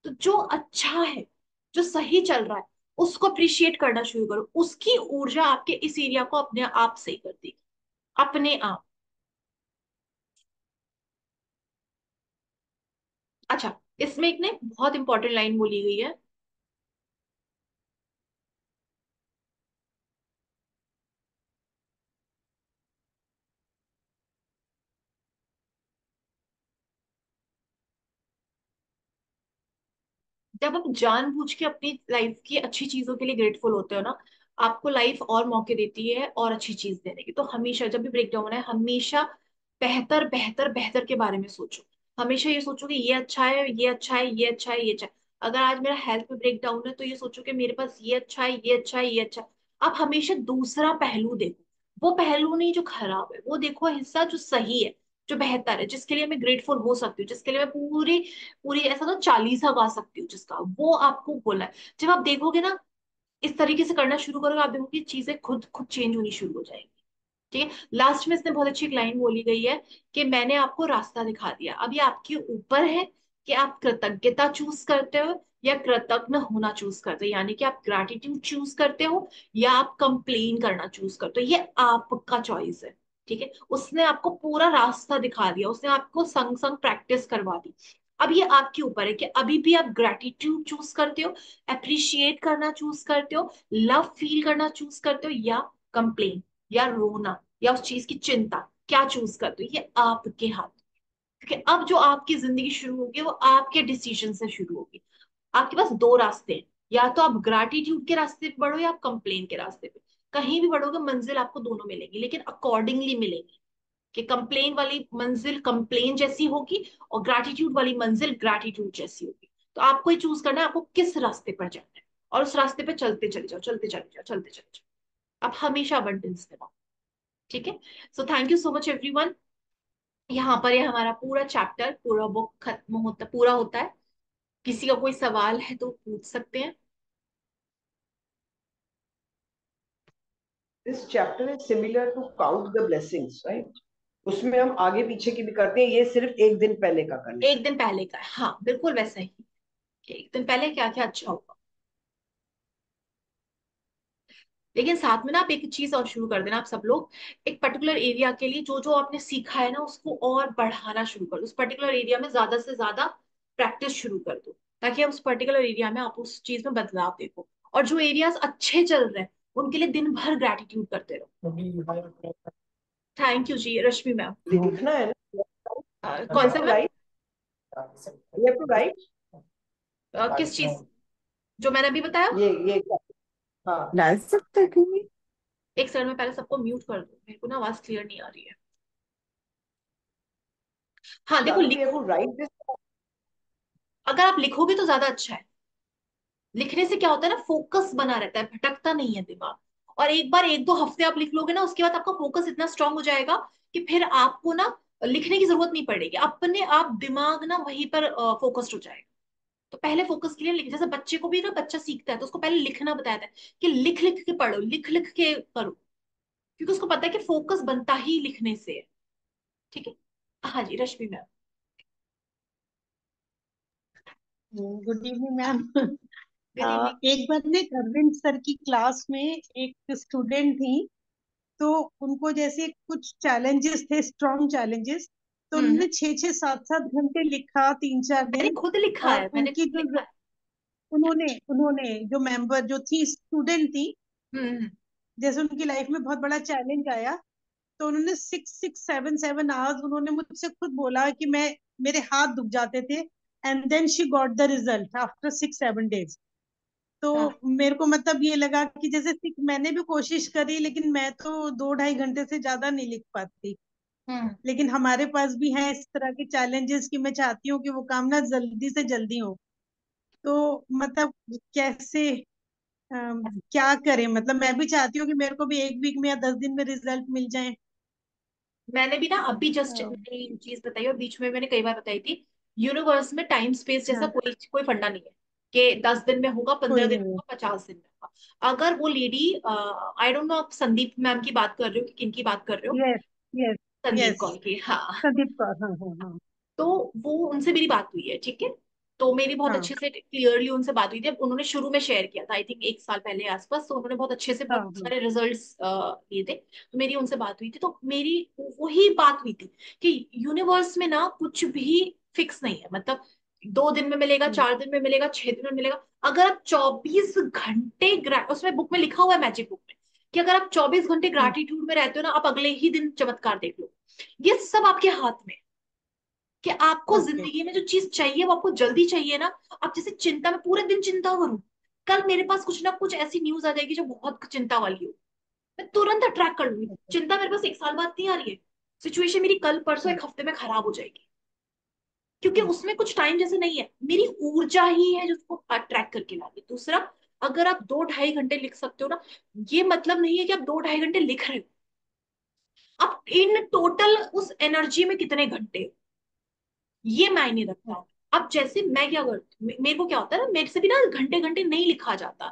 तो जो अच्छा है, जो सही चल रहा है, उसको अप्रिशिएट करना शुरू करो। उसकी ऊर्जा आपके इस एरिया को अपने आप सही कर देगी, अपने आप। अच्छा, इसमें एक ने बहुत इंपॉर्टेंट लाइन बोली गई है। जब आप जानबूझ के अपनी लाइफ की अच्छी चीजों के लिए ग्रेटफुल होते हो ना, आपको लाइफ और मौके देती है और अच्छी चीज देने की। तो हमेशा जब भी ब्रेकडाउन है, हमेशा बेहतर बेहतर बेहतर के बारे में सोचो। हमेशा ये सोचो कि ये अच्छा है, ये अच्छा है, ये अच्छा है, ये अच्छा है। अगर आज मेरा हेल्थ में ब्रेकडाउन है तो ये सोचो कि मेरे पास ये अच्छा है, ये अच्छा है, ये अच्छा है। आप हमेशा दूसरा पहलू देखो, वो पहलू नहीं जो खराब है, वो देखो हिस्सा जो सही है, जो बेहतर है, जिसके लिए मैं ग्रेटफुल हो सकती हूँ, जिसके लिए मैं पूरी पूरी ऐसा ना चालीसा गा सकती हूँ, जिसका वो आपको बोला है। जब आप देखोगे ना, इस तरीके से करना शुरू करोगे, आप देखोगे चीजें खुद खुद चेंज होनी शुरू हो जाएंगी। ठीक है। लास्ट में इसने बहुत अच्छी एक लाइन बोली गई है कि मैंने आपको रास्ता दिखा दिया। अब ये आपके ऊपर है कि आप कृतज्ञता चूज करते हो या कृतज्ञ होना चूज करते हो, यानी कि आप ग्रैटिट्यूड चूज करते हो या आप कंप्लेन करना चूज करते हो। ये आपका चॉइस है। ठीक है। उसने आपको पूरा रास्ता दिखा दिया, उसने आपको संग संग प्रैक्टिस करवा दी। अब ये आपके ऊपर है कि अभी भी आप ग्रैटिट्यूड चूज करते हो, अप्रिशिएट करना चूज करते हो, लव फील करना चूज करते हो, या कंप्लेन या रोना या उस चीज की चिंता, क्या चूज करते हो, ये आपके हाथ। क्योंकि अब जो आपकी जिंदगी शुरू होगी वो आपके डिसीजन से शुरू होगी। आपके पास दो रास्ते हैं, या तो आप ग्रैटिट्यूड के रास्ते पे बढ़ो या आप कंप्लेन के रास्ते पे। कहीं भी बढ़ोगे मंजिल आपको दोनों मिलेंगी, लेकिन अकॉर्डिंगली मिलेंगी। कि कंप्लेन वाली मंजिल कंप्लेन जैसी होगी और ग्रैटिट्यूड वाली मंजिल ग्रैटिट्यूड जैसी होगी। तो आपको ही चूज करना है आपको किस रास्ते पर जाना है। और उस रास्ते पे चलते चले जाओ, चलते चले जाओ, चलते चले जाओ। आप हमेशा अबंडेंस में रहो। ठीक है। So thank you so much everyone. यहाँ पर ये हमारा पूरा चैप्टर, पूरा बुक खत्म होता, पूरा होता है। किसी का कोई सवाल है तो पूछ सकते हैं। This chapter is similar to count the blessings, right? उसमें हम आगे पीछे की भी करते हैं, ये सिर्फ एक दिन पहले का करना है। एक दिन पहले का है, हाँ बिल्कुल वैसा ही। एक दिन पहले क्या क्या अच्छा होगा। लेकिन साथ में ना आप एक चीज और शुरू कर देना, आप सब लोग एक पर्टिकुलर एरिया के लिए जो जो आपने सीखा है ना उसको और बढ़ाना शुरू कर दो। उस पर्टिकुलर एरिया में ज्यादा से ज्यादा प्रैक्टिस शुरू कर दो, ताकि आप उस पर्टिकुलर एरिया में आप उस चीज में बदलाव देखो। और जो एरियाज अच्छे चल रहे हैं उनके लिए दिन भर ग्रेटिट्यूड करते रहो। Thank you ji Rashmi ma'am. लिखना है ना? कौन सा ma'am? Right, you have to write. किस चीज जो मैंने अभी बताया? ये हाँ, डाल सकते हैं कि नहीं? एक सेकंड में पहले सबको म्यूट कर दो, मेरे को ना आवाज क्लियर नहीं आ रही है। हाँ देखो, शालू वी हैव लिखो। To write this. अगर आप लिखोगे तो ज्यादा अच्छा है। लिखने से क्या होता है ना, फोकस बना रहता है, भटकता नहीं है दिमाग। और एक बार एक दो हफ्ते आप लिख लोगे ना, उसके बाद आपका फोकस इतना स्ट्रांग हो जाएगा कि फिर आपको ना लिखने की जरूरत नहीं पड़ेगी, अपने आप दिमाग ना वहीं पर फोकस्ड हो जाएगा। तो पहले फोकस के लिए लिख, जैसे बच्चे को भी ना, बच्चा सीखता है तो उसको पहले लिखना बताया था कि लिख लिख के पढ़ो, लिख लिख के करो, क्योंकि उसको पता है कि फोकस बनता ही लिखने से है। ठीक है। हाँ जी Rashmi ma'am. Good evening ma'am. Good evening. एक बार ने अरविंद सर की क्लास में एक स्टूडेंट थी, तो उनको जैसे कुछ चैलेंजेस थे, स्ट्रॉन्ग चैलेंजेस। तो हम्म। उन्होंने 6-6 7-7 घंटे लिखा 3-4 मैंने दिन। खुद लिखा और है, मैंने उनकी खुद जो लिखा है। उन्होंने उन्होंने जो मेंबर जो थी, स्टूडेंट थी, हम्म। जैसे उनकी लाइफ में बहुत बड़ा चैलेंज आया, तो उन्होंने 6-6 7 7 आवर्स उन्होंने मुझसे खुद बोला कि मैं, मेरे हाथ दुख जाते थे। And then she got the result after 6-7 days. तो हाँ। मेरे को मतलब ये लगा कि जैसे मैंने भी कोशिश करी, लेकिन मैं तो 2-2.5 घंटे से ज्यादा नहीं लिख पाती। हम्म। लेकिन हमारे पास भी है इस तरह के चैलेंजेस कि मैं चाहती हूँ कि वो काम ना जल्दी से जल्दी हो। तो मतलब कैसे, क्या करें? मतलब मैं भी चाहती हूँ कि मेरे को भी 1 वीक में या 10 दिन में रिजल्ट मिल जाए। मैंने भी ना अभी जस्ट हाँ नई चीज बताई, और बीच में मैंने कई बार बताई थी। यूनिवर्स में टाइम स्पेस जैसा हाँ, कोई कोई फंडा नहीं है कि 10 दिन में होगा, पंद्रह कोई दिन में नहीं है। होगा, 50 दिन में होगा। अगर वो लेडी, आई डोंट नो आप संदीप मैम की बात कर रहे हो कि किन की बात कर रहे हो? Yes, yes, Sandeep yes. Kaur की, हाँ। संदीप कौर, हाँ हाँ हाँ। तो वो, उनसे मेरी बात हुई है, ठीक है। तो मेरी बहुत हाँ अच्छे से क्लियरली उनसे बात हुई थी। अब उन्होंने शुरू में शेयर किया था, आई थिंक 1 साल पहले आसपास, तो उन्होंने बहुत अच्छे से हाँ बहुत हाँ। सारे रिजल्ट्स लिए थे। तो मेरी उनसे बात हुई थी, तो मेरी वही बात हुई थी कि यूनिवर्स में ना कुछ भी फिक्स नहीं है। मतलब 2 दिन में मिलेगा, हम्म, 4 दिन में मिलेगा, 6 दिन में मिलेगा। अगर आप 24 घंटे उसमें बुक में लिखा हुआ है, मैजिक बुक में, कि अगर आप 24 घंटे हम्म, ग्रैटिट्यूड में रहते हो ना, आप अगले ही दिन चमत्कार देख लो। ये सब आपके हाथ में है, कि आपको ओके। जिंदगी में जो चीज चाहिए वो आपको जल्दी चाहिए ना। आप जैसे चिंता में पूरे दिन चिंता करो, कल मेरे पास कुछ ना कुछ ऐसी न्यूज आ जाएगी जो बहुत चिंता वाली हो, मैं तुरंत अट्रैक्ट कर लूंगी। ओके। चिंता मेरे पास 1 साल बाद नहीं आ रही है, सिचुएशन मेरी कल परसों हम्म, 1 हफ्ते में खराब हो जाएगी, क्योंकि हम्म, उसमें कुछ टाइम जैसे नहीं है। मेरी ऊर्जा ही है जो उसको अट्रैक्ट करके ला रही है। दूसरा, अगर आप 2-2.5 घंटे लिख सकते हो ना, ये मतलब नहीं है कि आप 2-2.5 घंटे लिख रहे हो, आप इन टोटल उस एनर्जी में कितने घंटे हो, ये मायने रखता है। अब जैसे मैं क्या करती हूँ, मेरे को क्या होता है ना, मेरे से भी ना घंटे घंटे नहीं लिखा जाता,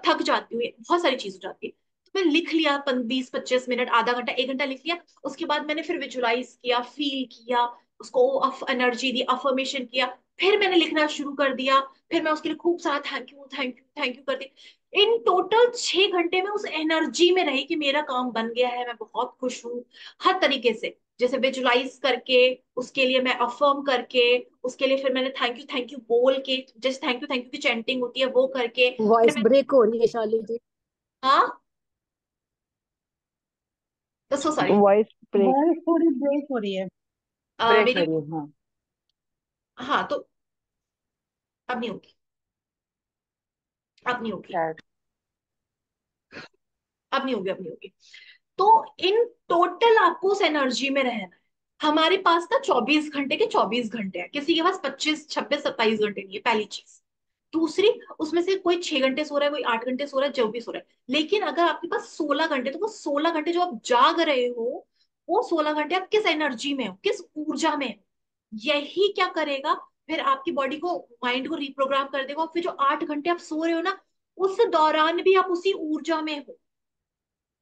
थक जाती हूँ, बहुत सारी चीज हो जाती है। तो मैं लिख लिया, 20-25 मिनट, आधा घंटा, 1 घंटा लिख लिया। उसके बाद मैंने फिर विजुलाइज किया, फील किया, उसको एनर्जी दी, अफर्मेशन किया, फिर मैंने लिखना शुरू कर दिया। फिर मैं उसके लिए खूब सारा thank you thank you thank you कर दी। इन टोटल 6 घंटे में उस एनर्जी में रही कि मेरा काम बन गया है, मैं बहुत खुश हूँ। हर तरीके से, जैसे विजुलाइज करके, उसके लिए मैं अफर्म करके, उसके लिए फिर मैंने थैंक यू बोल के, जैसे थैंक यू की चैंटिंग होती है वो करके, फिर वॉइस मैं, ब्रेक हो रही है शाली जी। हाँ, तो so sorry. Voice break, voice थोड़ी ब्रेक हो रही है। ब्रेक हो मेरी, रही है, हाँ। हाँ तो अब नहीं होगी, अब नहीं होगी, शायद। अब नहीं होगी, अब नहीं होगी। तो इन टोटल आपको उस एनर्जी में रहना है। हमारे पास ना 24 घंटे के 24 घंटे हैं, किसी के पास 25 26 27 घंटे नहीं है, पहली चीज। दूसरी, उसमें से कोई 6 घंटे सो रहा है, कोई 8 घंटे सो रहा है, जो भी सो रहा है, लेकिन अगर आपके पास 16 घंटे, तो वो 16 घंटे जो आप जाग रहे हो, वो 16 घंटे आप किस एनर्जी में हो, किस ऊर्जा में हो, यही क्या करेगा, फिर आपकी बॉडी को, माइंड को रिप्रोग्राम कर देगा। और फिर जो 8 घंटे आप सो रहे हो ना, उस दौरान भी आप उसी ऊर्जा में हो।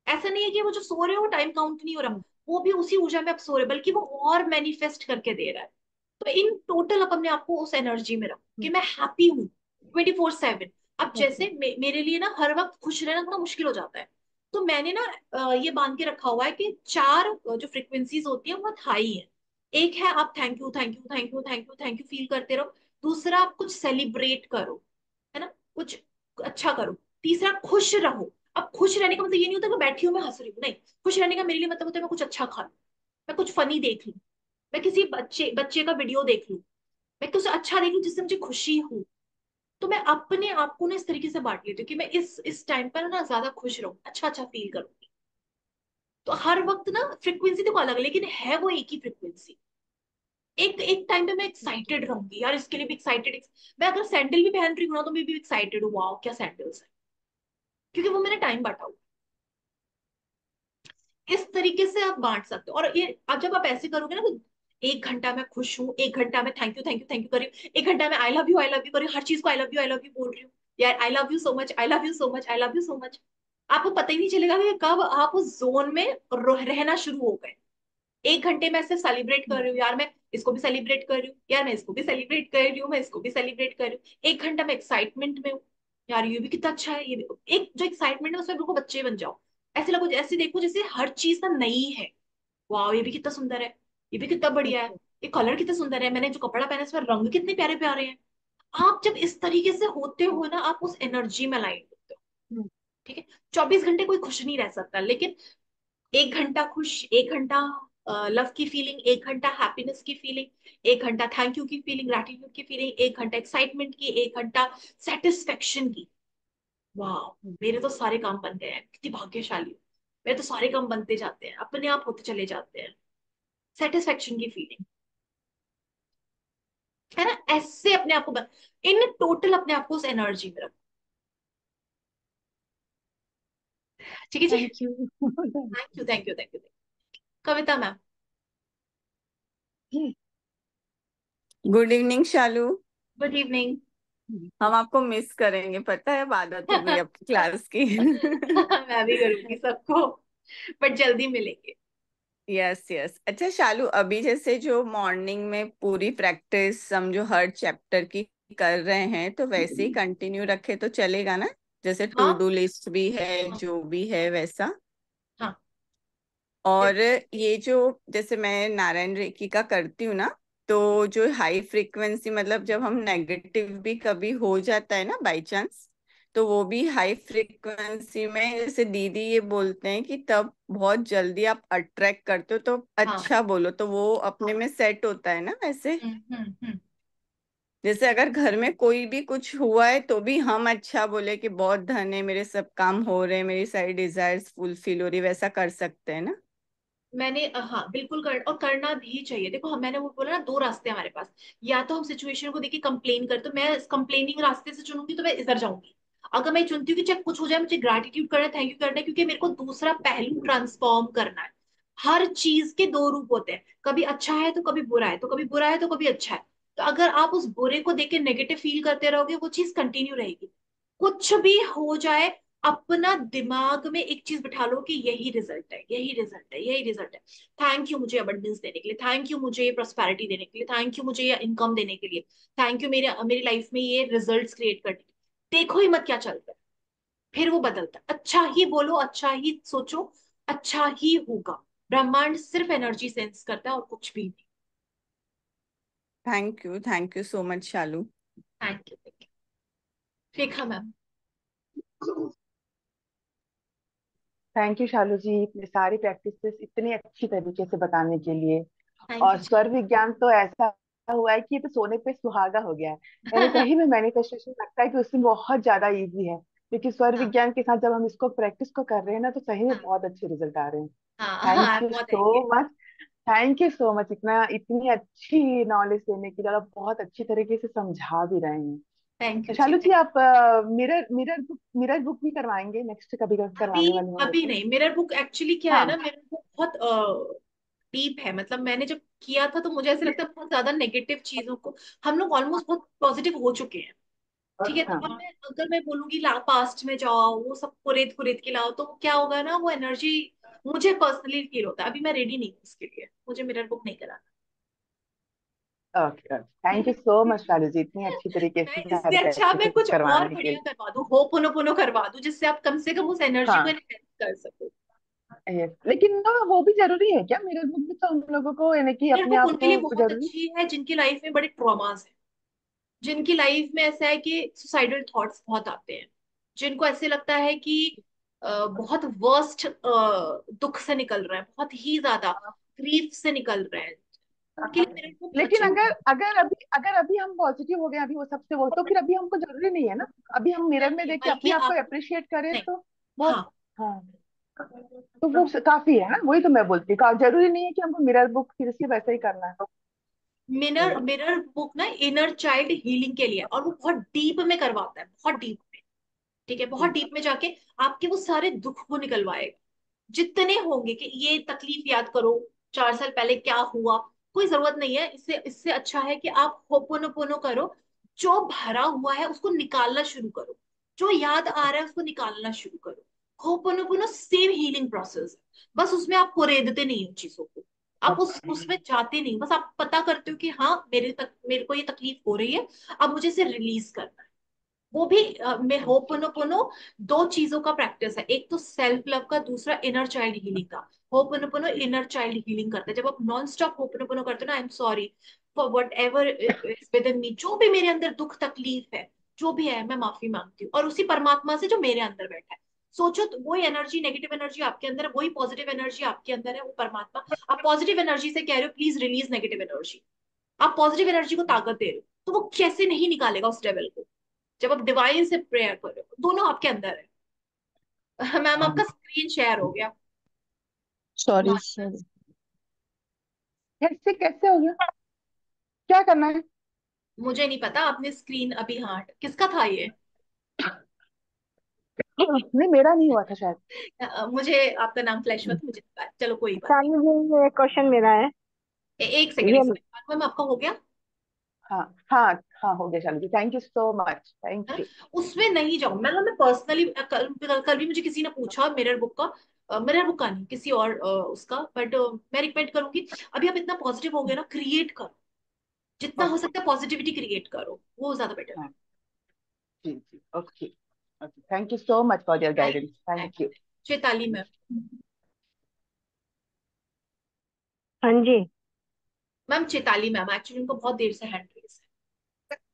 ऐसा नहीं है कि वो जो सो रहे हो टाइम काउंट नहीं हो रहा, वो भी उसी ऊर्जा में आप सो रहे हो, बल्कि वो और मैनिफेस्ट करके दे रहा है। तो इन टोटल आप अपने आप को उस एनर्जी में रखो कि मैं हैप्पी हूँ 24/7। अब जैसे मेरे लिए ना हर वक्त खुश रहना थोड़ा मुश्किल हो जाता है, तो मैंने ना ये बांध के रखा हुआ है कि चार जो फ्रिक्वेंसीज होती है वो बहुत हाई है। एक है आप thank you thank you thank you thank you thank you feel करते रहो। दूसरा, आप कुछ सेलिब्रेट करो, है ना, कुछ अच्छा करो। तीसरा, खुश रहो। अब खुश रहने का मतलब ये नहीं होता कि बैठी हूँ मैं हंस रही हूँ, नहीं। खुश रहने का मेरे लिए मतलब होता है मैं कुछ अच्छा खा लूं, मैं कुछ फनी देख लूं, मैं किसी बच्चे बच्चे का वीडियो देख लूं, मैं कुछ अच्छा देख लूं जिससे मुझे खुशी हो। तो मैं अपने आप को ना इस तरीके से बांट लेती हूँ कि मैं इस टाइम पर ना ज्यादा खुश रहूं, अच्छा अच्छा फील करूंगी। तो हर वक्त ना फ्रिक्वेंसी तो अलग है, लेकिन है वो एक ही फ्रिक्वेंसी। एक एक टाइम पे मैं एक्साइटेड रहूंगी यार, इसके लिए भी एक्साइटेड। मैं अगर सैंडल भी पहन रही हूँ ना, तो मैं भी एक्साइटेड हूँ, वाओ क्या सैंडल्स है, क्योंकि वो मैंने टाइम बांटा हुआ। इस तरीके से आप बांट सकते हो। और ये अब जब आप ऐसे करोगे ना, तो 1 घंटा मैं खुश हूँ, 1 घंटा मैं thank you thank you thank you कर रही हूँ, 1 घंटा मैं आई लव यू कर रही हूँ, हर चीज को आई लव यू बोल रही हूँ, यार I love you so much, I love you so much, I love you so much. आपको पता ही नहीं चलेगा कि कब आप उस जोन में रहना शुरू हो गए। 1 घंटे मैं सिर्फ सेलिब्रेट कर रही हूँ, यार मैं इसको भी सेलिब्रेट कर रही हूँ, यार मैं इसको भी सेलिब्रेट कर रही हूँ, मैं इसको भी सेलिब्रेट कर रही हूँ। 1 घंटा मैं एक्साइटमेंट में हूँ, यार ये भी कितना अच्छा है, ये भी। एक जो एक्साइटमेंट है उसमें बिल्कुल बच्चे बन जाओ, ऐसे लगो, ऐसे देखो जैसे हर चीज ना नई है। वाह ये भी कितना सुंदर है, ये भी कितना बढ़िया है, ये कलर कितना सुंदर है, मैंने जो कपड़ा पहना है इसमें रंग कितने प्यारे प्यारे हैं। आप जब इस तरीके से होते हो ना, आप उस एनर्जी में लाइन होते हो। ठीक है, 24 घंटे कोई खुश नहीं रह सकता, लेकिन 1 घंटा खुश, 1 घंटा लव की फीलिंग, 1 घंटा हैप्पीनेस की फीलिंग, 1 घंटा थैंक यू की फीलिंग, ग्रैटिट्यूड की फीलिंग, 1 घंटा एक्साइटमेंट की, 1 घंटा सेटिस्फेक्शन की। वाह, मेरे तो सारे काम बन गए हैं, कितनी भाग्यशाली हूँ। मेरे तो सारे काम बनते जाते हैं, अपने आप होते चले जाते हैं। सेटिस्फेक्शन की फीलिंग, है ना, ऐसे अपने आप को इन टोटल अपने आप को उस एनर्जी में रखो। ठीक है जी। Thank you. Thank you thank you thank you. Kavita ma'am. Good evening Shalu. Good evening. हम आपको मिस करेंगे, पता है, अब आदत हो गई आपकी क्लास की। मैं भी करूंगी सबको, बट जल्दी मिलेंगे। Yes yes. अच्छा शालू, अभी जैसे जो मॉर्निंग में पूरी प्रैक्टिस समझो हर चैप्टर की कर रहे हैं, तो वैसे ही कंटिन्यू रखे तो चलेगा ना? जैसे टू हाँ डू लिस्ट भी है, हाँ जो भी है वैसा। हाँ। और ये जो जैसे मैं नारायण रेकी का करती हूँ ना, तो जो हाई फ्रीक्वेंसी मतलब जब हम नेगेटिव भी कभी हो जाता है ना बाय चांस, तो वो भी हाई फ्रीक्वेंसी में, जैसे दीदी ये बोलते हैं कि तब बहुत जल्दी आप अट्रैक्ट करते हो, तो हाँ। अच्छा बोलो तो वो अपने में सेट होता है ना वैसे। हम्म। जैसे अगर घर में कोई भी कुछ हुआ है तो भी हम अच्छा बोले कि बहुत धन है, मेरे सब काम हो रहे हैं, मेरी सारी डिजायर्स फुलफिल हो रही, वैसा कर सकते हैं ना? मैंने हाँ बिल्कुल और करना भी चाहिए। देखो मैंने वो बोला ना, दो रास्ते हैं हमारे पास। या तो हम सिचुएशन को देखिए कंप्लेन कर, तो मैं इस कंप्लेनिंग रास्ते से चुनूंगी तो मैं इधर जाऊंगी। अगर मैं चुनती हूँ कि चाहे कुछ हो जाए मुझे ग्रैटिट्यूड करना है, थैंक यू करना है, क्योंकि मेरे को दूसरा पहलू ट्रांसफॉर्म करना है। हर चीज के दो रूप होते हैं, कभी अच्छा है तो कभी बुरा है, तो कभी बुरा है तो कभी अच्छा है। तो अगर आप उस बुरे को देख के नेगेटिव फील करते रहोगे, वो चीज कंटिन्यू रहेगी। कुछ भी हो जाए, अपना दिमाग में एक चीज बिठा लो कि यही रिजल्ट है, यही रिजल्ट है, यही रिजल्ट है। थैंक यू मुझे अबंडेंस देने के लिए, थैंक यू मुझे ये प्रॉस्पेरिटी देने के लिए, थैंक यू मुझे ये इनकम देने के लिए, थैंक यू मेरे मेरी लाइफ में ये रिजल्ट्स क्रिएट करने के लिए। देखो ही मत क्या चलता है, फिर वो बदलता है। अच्छा ही बोलो, अच्छा ही सोचो, अच्छा ही होगा। ब्रह्मांड सिर्फ एनर्जी सेंस करता है और कुछ भी नहीं। Thank you so much Shalu. Thank you. Rekha ma'am. Thank you Shalu ji, इतने सारी प्रैक्टिसेस इतनी अच्छी तरीके से बताने के लिए। थैंक और यू स्वर विज्ञान तो ऐसा हुआ है कि ये तो सोने पे सुहागा हो गया है। यानी सही में मैनिफेस्टेशन लगता है कि उसमें बहुत ज्यादा इजी है, क्योंकि स्वर हाँ विज्ञान के साथ जब हम इसको प्रैक्टिस को कर रहे हैं ना, तो सही में हाँ बहुत अच्छे रिजल्ट आ रहे हैं। हाँ हाँ, थैंक आप यू बहुत सो आएंगे। Much. Thank you so much, इतना इतनी अच्छी नॉलेज देने के लिए, और आप बहुत अच्छी तरीके से समझा भी रहे हैं। Thank you ji, Shalu ji, thank. आप मिरर बुक भी करवाएंगे नेक्स्ट, कभी अभी करवाने वाले हो अभी तो? नहीं, मिरर बुक एक्चुअली क्या है ना, हाँ मिरर बुक बहुत डीप है। मतलब मैंने जब किया था तो मुझे ऐसे लगता है बहुत ज्यादा नेगेटिव चीजों को, हम लोग ऑलमोस्ट बहुत पॉजिटिव हो चुके हैं। ठीक है, तो अब हाँ। मैं अगर मैं बोलूंगी ला पास्ट में जाओ, वो सब कुरेद कुरेद के लाओ, तो क्या होगा ना, वो एनर्जी मुझे पर्सनली फील होता है। अभी मैं रेडी नहीं हूँ उसके लिए, मुझे मिरर बुक नहीं कराना। Okay, thank you so much Shalu ji, इतनी अच्छी तरीके मैं से इससे हेल्प अच्छा मैं कुछ और करवाने के बढ़िया लिए। करवा दूं, होपोनोपोनो करवा दूं, जिससे आप कम से कम उस एनर्जी को हाँ एनहेंस कर सको। yes. लेकिन ना वो भी जरूरी है क्या? मिरर बुक भी तो हम लोगों को, यानी कि मिरर अपने बुक आप उनके लिए को बहुत जरूरी। अच्छी है जिनकी लाइफ में बड़े ट्रॉमास है, जिनकी लाइफ में ऐसा है कि सुसाइडल थॉट्स बहुत आते हैं, जिनको ऐसे लगता है कि बहुत वर्स्ट दुख से निकल रहा है, बहुत ही ज्यादा ग्रीफ से निकल रहे हैं, उनके लिए मेरे को लेकिन अच्छी। अगर अभी हम पॉजिटिव हो गए अभी वो सबसे, वो तो फिर अभी हमको जरूरी नहीं है ना। अभी हम मिरर में नहीं, देख के बल्कि अपने आप को आप, अप्रिशिएट करें नहीं, तो हाँ, बहुत। हाँ, तो वो काफी है ना, वही तो मैं बोलती हूँ, जरूरी नहीं है कि हमको मिरर बुक फिर से वैसे ही करना है। मिरर मिरर बुक ना इनर चाइल्ड हीलिंग के लिए, और वो बहुत डीप में करवाता है, बहुत डीप में। ठीक है, बहुत जी। डीप में जाके आपके वो सारे दुख को निकलवाएगा, जितने होंगे। कि ये तकलीफ याद करो, 4 साल पहले क्या हुआ, कोई जरूरत नहीं है। इससे इससे अच्छा है कि आप होपोनोपोनो करो, जो भरा हुआ है उसको निकालना शुरू करो, जो याद आ रहा है उसको निकालना शुरू करो। होपोनोपोनो सेम हीलिंग प्रोसेस है, बस उसमें आप कुरेदते नहीं हो चीजों को, आप उसमें जाते नहीं, बस आप पता करते हो कि हाँ मेरे को ये तकलीफ हो रही है, अब मुझे इसे रिलीज करना है। वो भी मैं होपोनोपोनो दो चीजों का प्रैक्टिस है, एक तो सेल्फ लव का, दूसरा इनर चाइल्ड हीलिंग का। होपोनोपोनो इनर चाइल्ड हीलिंग करते हैं। जब आप नॉन स्टॉप होपोनोपोनो करते हो ना, I am sorry for whatever is within me, जो भी मेरे अंदर दुख तकलीफ है, जो भी है, मैं माफी मांगती हूँ, और उसी परमात्मा से जो मेरे अंदर बैठा है। सोचो तो वही एनर्जी, नेगेटिव एनर्जी आपके अंदर है, वही पॉजिटिव एनर्जी आपके अंदर है, वो परमात्मा। आप पॉजिटिव एनर्जी से कह रहे हो प्लीज रिलीज नेगेटिव एनर्जी, आप पॉजिटिव एनर्जी को ताकत दे रहे हो, तो वो कैसे नहीं निकालेगा उस डेविल को, जब आप डिवाइन से प्रेयर कर रहे हो, दोनों आपके अंदर है। मैम आपका स्क्रीन शेयर हो गया। सॉरी सॉरी, कैसे कैसे हो गया? क्या करना है? मुझे नहीं पता, आपने स्क्रीन अभी, हाँ, किसका था ये? नहीं, मेरा नहीं हुआ था शायद। मुझे आपका नाम फ्लैश हुआ था, मुझे नहीं पता। चलो कोई बात नहीं। शालू जी, ये क्वेश्चन मेरा है। एक सेकंड, ये एक सेकंड मैम, आपका हो गया हाँ हाँ हाँ, हो गया शालू ji, thank you so much, है थैंक ना? यू। उसमें नहीं जाऊँ मैं पर्सनली, कल भी मुझे किसी ने पूछा मिरर बुक का, मिरर बुक का नहीं, किसी और उसका, बट मैं रिकमेंड करूंगी। अभी आप इतना पॉजिटिव हो गए ना, क्रिएट करो, जितना हो ओके। सकता है पॉजिटिविटी क्रिएट करो, वो ज्यादा बेटर है। हाँ जी जी, okay okay, thank you so much for your thank guidance, thank you. Chaitali ma'am. हाँ जी। मैम चैताली मैम, एक्चुअली उनको बहुत देर से हैंड रेस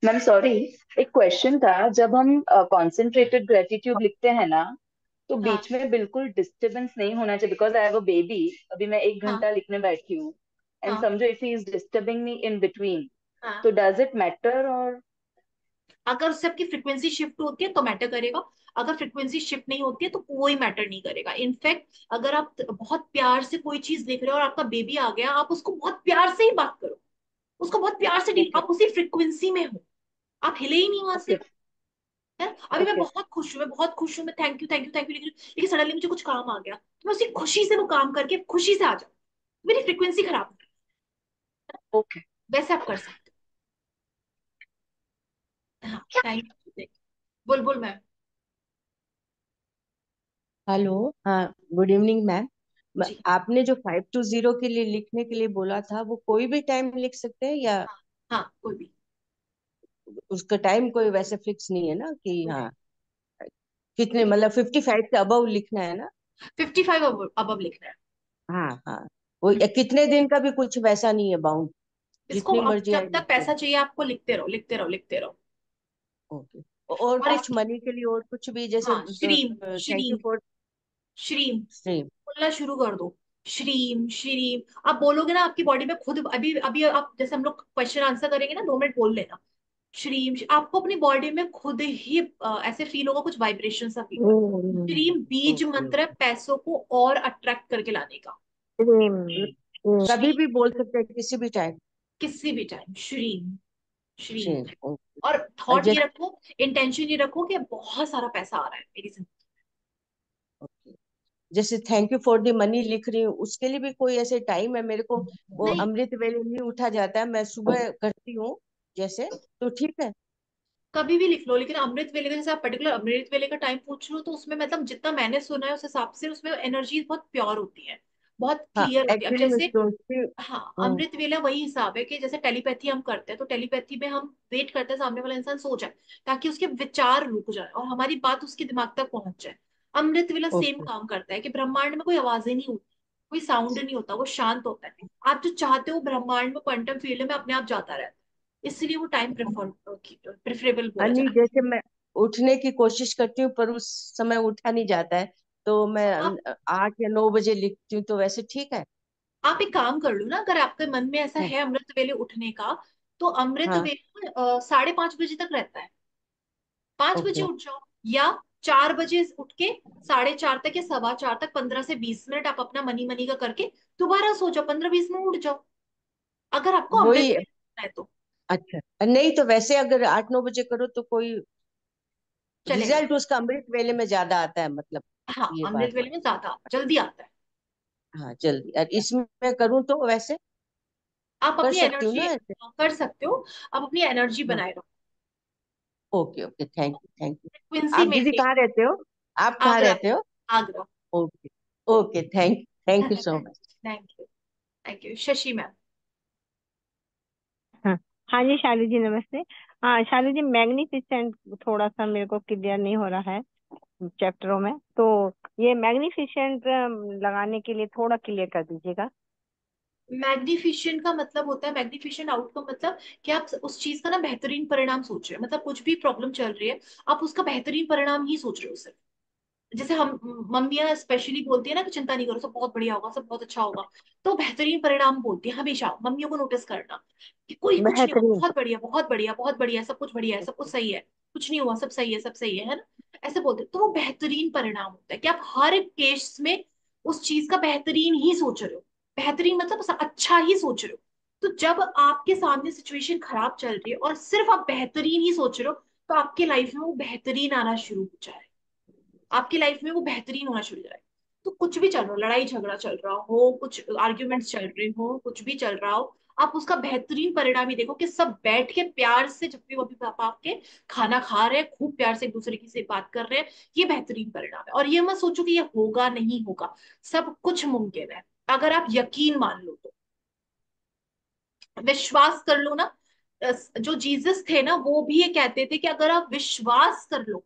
मैम सॉरी, एक क्वेश्चन था। जब हम कॉन्सेंट्रेटेड ग्रेटिट्यूड लिखते हैं ना, तो है। हाँ, बीच में बिल्कुल डिस्टरबेंस नहीं होना चाहिए, because I have a baby. अभी मैं एक हाँ, घंटा लिखने बैठी हूँ, एंड हाँ, समझो if he is disturbing me in between, हाँ। तो डज इट मैटर? और अगर उससे आपकी फ्रिक्वेंसी शिफ्ट होती है तो मैटर करेगा, अगर फ्रिक्वेंसी शिफ्ट नहीं होती है तो कोई मैटर नहीं करेगा। इनफैक्ट अगर आप बहुत प्यार से कोई चीज देख रहे हो और आपका बेबी आ गया, आप उसको बहुत प्यार से ही बात करो, उसको बहुत प्यार से डील, ओके आप उसी फ्रिक्वेंसी में हो, आप हिले ही नहीं वहां से। ओके है? अभी मैं ओके बहुत खुश हूँ, मैं बहुत खुश हूँ, मैं thank you thank you thank you लिख रही हूँ, लेकिन सडनली मुझे कुछ काम आ गया, तो मैं उसी खुशी से वो काम करके खुशी से आ जाऊँ, मेरी फ्रिक्वेंसी खराब है। ओके। वैसे आप कर सकते हो। हाँ, thank you. Bulbul ma'am. Hello. हाँ, गुड इवनिंग मैम। जी, आपने जो 5 to 0 के लिए लिखने के लिए बोला था, वो कोई भी टाइम लिख सकते हैं या हाँ, हाँ, कोई भी, उसका टाइम कोई वैसे फिक्स नहीं है ना कि कोई हाँ, टाइम, कितने कोई मतलब 55 से अबव लिखना है ना? 55 अब लिखना है। हाँ हाँ, वो कितने दिन का भी कुछ वैसा नहीं है बाउंड, इसको जितनी आप मर्जी जब आए तक लिखते पैसा हैं। चाहिए आपको लिखते रहो, लिखते रहो, लिखते रहो। ओके। और और कुछ इसकी, मनी के लिए और कुछ भी, जैसे हाँ, श्रीम, thank you Shreem, for Shreem stream. बोलना शुरू कर दो। श्रीम, श्रीम, आप बोलोगे ना, आपकी बॉडी में खुद, अभी अभी आप जैसे हम लोग क्वेश्चन आंसर करेंगे ना, 2 मिनट बोल लेना श्रीम, आपको अपनी बॉडी में खुद ही ऐसे फील होगा, कुछ वाइब्रेशन सा फील होगा। श्रीम बीज ओके मंत्र है पैसों को और अट्रैक्ट करके लाने का। कभी श्रीम, भी बोल सकते हैं किसी भी टाइम। किसी भी टाइम, श्रीम, श्रीम। श्रीम। और थॉट ये जैसे रखो, इंटेंशन ये रखो कि बहुत सारा पैसा आ रहा है मेरी जिंदगी। जैसे thank you for the money लिख रही हूँ, उसके लिए भी कोई ऐसे टाइम है मेरे को? वो नहीं, अमृत वेले नहीं उठा जाता है, मैं सुबह करती हूँ जैसे, तो ठीक है? कभी भी लिख लो, लेकिन अमृत वेले का, जैसे आप पर्टिकुलर अमृत वेले का टाइम पूछ रहे हो, तो उसमें मतलब जितना मैंने सुना है उस हिसाब से उसमें एनर्जी बहुत प्योर होती है, बहुत हाँ, क्लियर होती है। अब एक्चुअली मैं जैसे, सोचती हूँ। हाँ, हम्म, अमृत वेला वही हिसाब है कि जैसे टेलीपैथी हम करते हैं, तो टेलीपैथी में हम वेट करते हैं सामने वाला इंसान सो जाए ताकि उसके विचार रुक जाए और हमारी बात उसके दिमाग तक पहुंच जाए। अमृत वेला सेम ओके। काम करता है कि ब्रह्मांड में कोई आवाजें नहीं होती, कोई साउंड नहीं होता, वो शांत होता है। आप जो चाहते हो ब्रह्मांड में क्वांटम फील्ड में अपने आप जाता रहता है, इसलिए वो टाइम प्रेफरेबल बोला नहीं, जाता जैसे मैं उठने की कोशिश करती हूँ पर उस समय उठा नहीं जाता है, तो मैं है। आप 8 या 9 बजे लिखती हूँ, तो वैसे ठीक है? आप एक काम कर लो ना, अगर आपके मन में ऐसा हाँ। है अमृत वेले उठने का, तो अमृत हाँ। वेला 5:30 बजे तक रहता है। 5 बजे ओके। उठ जाओ, या 4 बजे उठ के 4:30 तक या 4:15 तक 15 से 20 मिनट आप अपना मनी मनी का करके दोबारा सो जाओ, 15-20 मिनट उठ जाओ, अगर आपको अमृत वही। वेला उठना है तो अच्छा, नहीं तो वैसे अगर 8 9 बजे करो तो कोई चलेगा। रिजल्ट उसका अमृत वेले में ज्यादा आता है, मतलब हाँ, ये बात अमृत है। वेले में ज्यादा जल्दी आता है। हाँ, जल्दी। और इसमें मैं करूँ तो वैसे आप कर अपनी सकती हूँ एनर्जी ना ऐसे? कर सकते हो, आप अपनी एनर्जी हाँ। बनाए रखो। Okay okay, thank you thank you. Frequency आप दीदी मेंटेन। कहाँ रहते हो? आप कहाँ आगरा। रहते हो? Agra. Okay. Okay, thank you so much. Thank you. Thank you Shashi ma'am. हाँ। हाँ जी शालू जी नमस्ते। हाँ शालू जी, मैग्निफिसेंट थोड़ा सा मेरे को क्लियर नहीं हो रहा है चैप्टरों में, तो ये मैग्निफिसेंट लगाने के लिए थोड़ा क्लियर कर दीजिएगा। मैग्निफिशिएंट का मतलब होता है, मैग्निफिशिएंट आउटकम मतलब कि आप उस चीज का ना बेहतरीन परिणाम सोच रहे हो, मतलब कुछ भी प्रॉब्लम चल रही है, आप उसका बेहतरीन परिणाम ही सोच रहे हो सिर्फ। जैसे हम मम्मियां स्पेशली बोलती है ना कि चिंता नहीं करो, सब बहुत बढ़िया होगा, सब बहुत अच्छा होगा, तो बेहतरीन परिणाम बोलती है हमेशा। मम्मियों को नोटिस करना कि कोई कुछ नहीं हुआ, बेहतरीन। बहुत बढ़िया, बहुत बढ़िया, बहुत बढ़िया, सब कुछ बढ़िया है, सब कुछ सही है, कुछ नहीं हुआ, सब सही है, सब सही है ना, ऐसे बोलते हैं। तो वो बेहतरीन परिणाम होता है कि आप हर एक केस में उस चीज का बेहतरीन ही सोच रहे हो। बेहतरीन मतलब अच्छा ही सोच रहे हो। तो जब आपके सामने सिचुएशन खराब चल रही है और सिर्फ आप बेहतरीन ही सोच रहे हो, तो आपके लाइफ में वो बेहतरीन आना शुरू हो जाए, आपकी लाइफ में वो बेहतरीन होना शुरू हो जाए। तो कुछ भी चल रहा हो, लड़ाई झगड़ा चल रहा हो, कुछ आर्ग्यूमेंट्स चल रहे हो, कुछ भी चल रहा हो, आप उसका बेहतरीन परिणाम ही देखो कि सब बैठ के प्यार से, जब भी मम्मी पापा आपके खाना खा रहे हैं, खूब प्यार से एक दूसरे की से बात कर रहे हैं, ये बेहतरीन परिणाम है। और ये मत सोचो कि ये होगा नहीं होगा, सब कुछ मुमकिन है अगर आप यकीन मान लो तो, विश्वास कर लो ना। जो जीसस थे ना, वो भी ये कहते थे कि अगर आप विश्वास कर लो,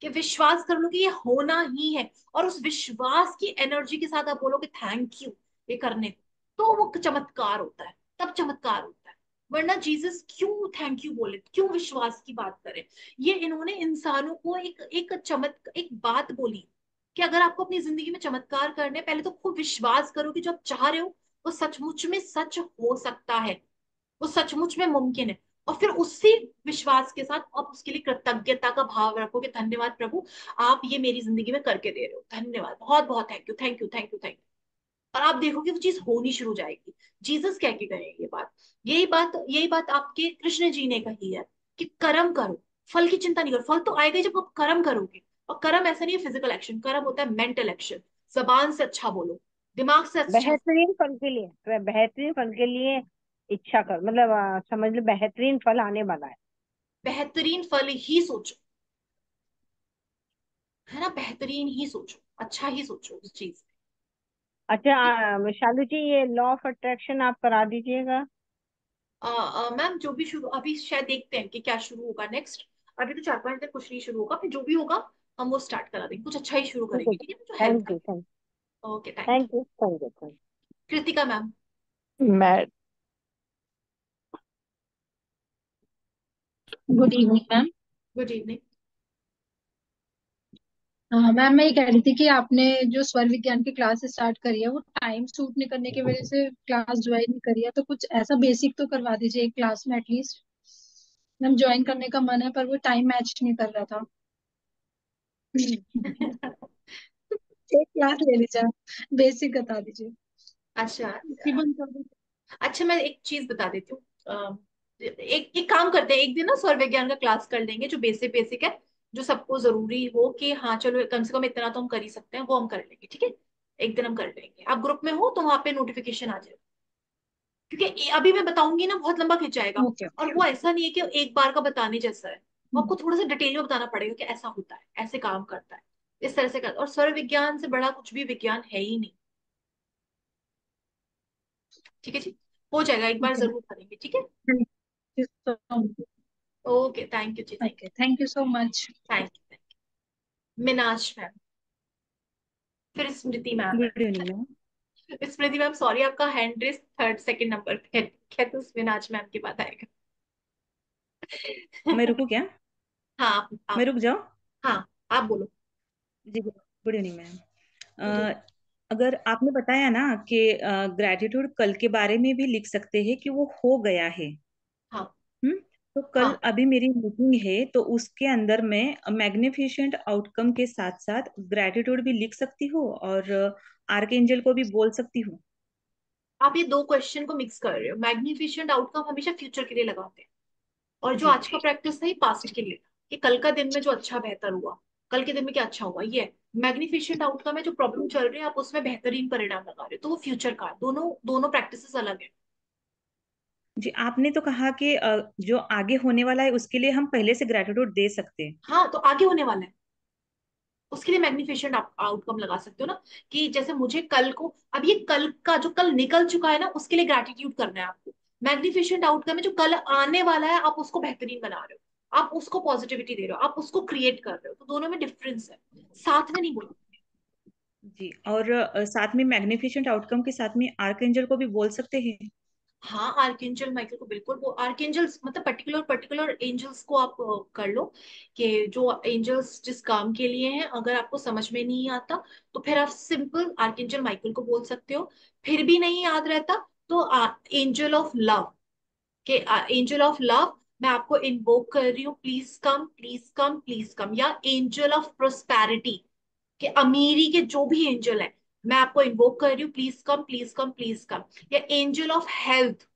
कि विश्वास कर लो कि ये होना ही है, और उस विश्वास की एनर्जी के साथ आप बोलोगे थैंक यू ये करने को, तो वो चमत्कार होता है, तब चमत्कार होता है। वरना जीसस क्यों थैंक यू बोले, क्यों विश्वास की बात करें? ये इन्होंने इंसानों को एक बात बोली कि अगर आपको अपनी जिंदगी में चमत्कार करने, पहले तो खूब विश्वास करो कि जो आप चाह रहे हो वो सचमुच में सच हो सकता है, वो सचमुच में मुमकिन है। और फिर उसी विश्वास के साथ आप उसके लिए कृतज्ञता का भाव रखोगे, धन्यवाद प्रभु, आप ये मेरी जिंदगी में करके दे रहे हो, धन्यवाद, बहुत बहुत thank you, thank you, thank you, thank you. और आप देखोगे वो चीज होनी शुरू हो जाएगी। जीसस कह के गए ये बात, यही बात आपके कृष्ण जी ने कही है कि कर्म करो, फल की चिंता नहीं करो। फल तो आएगा ही जब आप कर्म करोगे। और कर्म ऐसा नहीं है फिजिकल एक्शन, कर्म होता है मेंटल एक्शन, जबान से अच्छा बोलो, दिमाग से अच्छा। बेहतरीन फल के लिए, बेहतरीन फल के लिए इच्छा कर, मतलब समझ लो बेहतरीन फल आने वाला है। बेहतरीन फल ही सोचो, है ना, बेहतरीन ही सोचो, अच्छा ही सोचो उस चीज अच्छा में। शालू जी, ये लॉ ऑफ अट्रैक्शन आप करा दीजिएगा। मैम जो भी शुरू, अभी शायद देखते हैं कि क्या शुरू होगा नेक्स्ट। अभी तो 4-5 दिन कुछ नहीं शुरू होगा, फिर जो भी होगा हम वो स्टार्ट करा देंगे, कुछ अच्छा ही शुरू ठीक है। करेंगे, ठीक है, जो हेल्प थैंक यू, करे। Okay, thank you. Thank you, thank you, thank Kritika ma'am. You. मैं good evening ma'am. Good evening. हाँ मैम, मैं ये कह रही थी कि आपने जो स्वर विज्ञान की क्लास स्टार्ट करी है वो टाइम सूट नहीं करने की वजह से क्लास ज्वाइन नहीं करी है, तो कुछ ऐसा बेसिक तो करवा दीजिए एक क्लास में एटलीस्ट। मैम ज्वाइन करने का मन है पर वो टाइम मैच नहीं कर रहा था। एक क्लास ले लीजिए, बेसिक बता दीजिए। अच्छा, इसी बंद कर दीजिए। अच्छा मैं एक चीज बता देती हूँ। एक एक काम करते हैं, एक दिन ना स्वर विज्ञान का क्लास कर लेंगे, जो बेसिक बेसिक है, जो सबको जरूरी हो कि हाँ चलो कम से कम इतना तो हम कर ही सकते हैं, वो हम कर लेंगे, ठीक है। एक दिन हम कर लेंगे, आप ग्रुप में हो तो वहां पे नोटिफिकेशन आ जाएगा, क्योंकि अभी मैं बताऊंगी ना बहुत लंबा खिंच जाएगा। ओके। और वो ऐसा नहीं है कि एक बार का बताने जैसा है, वो आपको थोड़ा सा डिटेल में बताना पड़ेगा कि ऐसा होता है, ऐसे काम करता है, इस तरह से करता है। और स्वर विज्ञान से बड़ा कुछ भी विज्ञान है ही नहीं। ठीक है जी, हो जाएगा, एक बार ओके, जरूर करेंगे, ठीक है। Thank you so much. Okay, thank you ji, thank okay, thank you so much. You, thank you. Meenaz ma'am, फिर Smriti ma'am good evening ma'am. है। स्मृति मैम सॉरी, आपका hand raise third second number पे है, क्या तो मीनाज मैम के बाद आएगा। मैं रुकू क्या? हाँ मैं आप, रुक जाऊं? हाँ आप बोलो। जी गुड इवनिंग मैम। गुड। अगर आपने बताया ना कि ग्रेटिट्यूड कल के बारे में भी लिख सकते हैं कि वो हो गया है। हाँ हम्म। तो कल हाँ, अभी मेरी मीटिंग है तो उसके अंदर मैं मैग्निफिशेंट आउटकम के साथ साथ ग्रेटिट्यूड भी लिख सकती हूँ और आर्कएंजल को भी बोल सकती हूँ। आप ये दो क्वेश्चन को मिक्स कर रहे हो। मैग्निफिशेंट आउटकम हमेशा फ्यूचर के लिए लगाते हैं, और जो जी आज का प्रैक्टिस था ये पास्ट के लिए था, कि कल का दिन में जो अच्छा बेहतर हुआ, कल के दिन में क्या अच्छा हुआ, ये मैग्निफिशेंट आउटकम है। जो प्रॉब्लम चल रही है आप उसमें बेहतरीन परिणाम लगा रहे हो, तो वो फ्यूचर का है। दोनों दोनों प्रैक्टिसेस अलग है। जी, आपने तो कहा कि जो आगे होने वाला है उसके लिए हम पहले से ग्रेटिट्यूड दे सकते हैं। हाँ, तो आगे होने वाला है, उसके लिए मैग्निफिशेंट आउटकम लगा सकते हो ना। कि जैसे मुझे कल को, अब ये कल का जो कल निकल चुका है ना, उसके लिए ग्रैटिट्यूड करना है आपको। मैग्निफिशेंट आउटकम है जो कल आने वाला है, आप उसको बेहतरीन बना रहे हो, आप उसको पॉजिटिविटी दे रहे हो, आप उसको क्रिएट कर रहे हो, तो दोनों में डिफरेंस है, साथ में नहीं बोला। जी, और साथ में मैग्निफिशेंट आउटकम के साथ में आर्कएंजल को भी बोल सकते हैं। हाँ, आर्कएंजल माइकल को बिल्कुल, वो आर्कएंजल्स मतलब पर्टिकुलर पर्टिकुलर एंजल्स को आप कर लो, कि जो एंजल्स जिस काम के लिए हैं। अगर आपको समझ में नहीं आता तो फिर आप सिंपल आर्कएंजल माइकल को बोल सकते हो। फिर भी नहीं याद रहता तो एंजल ऑफ लव, के एंजल ऑफ लव मैं आपको इन्वोक कर रही हूँ, please come please come please come. या एंजल ऑफ प्रोस्पैरिटी, कि अमीरी के जो भी एंजल है, मैं आपको इन्वोक कर रही हूँ, please come please come please come. या एंजल ऑफ हेल्थ,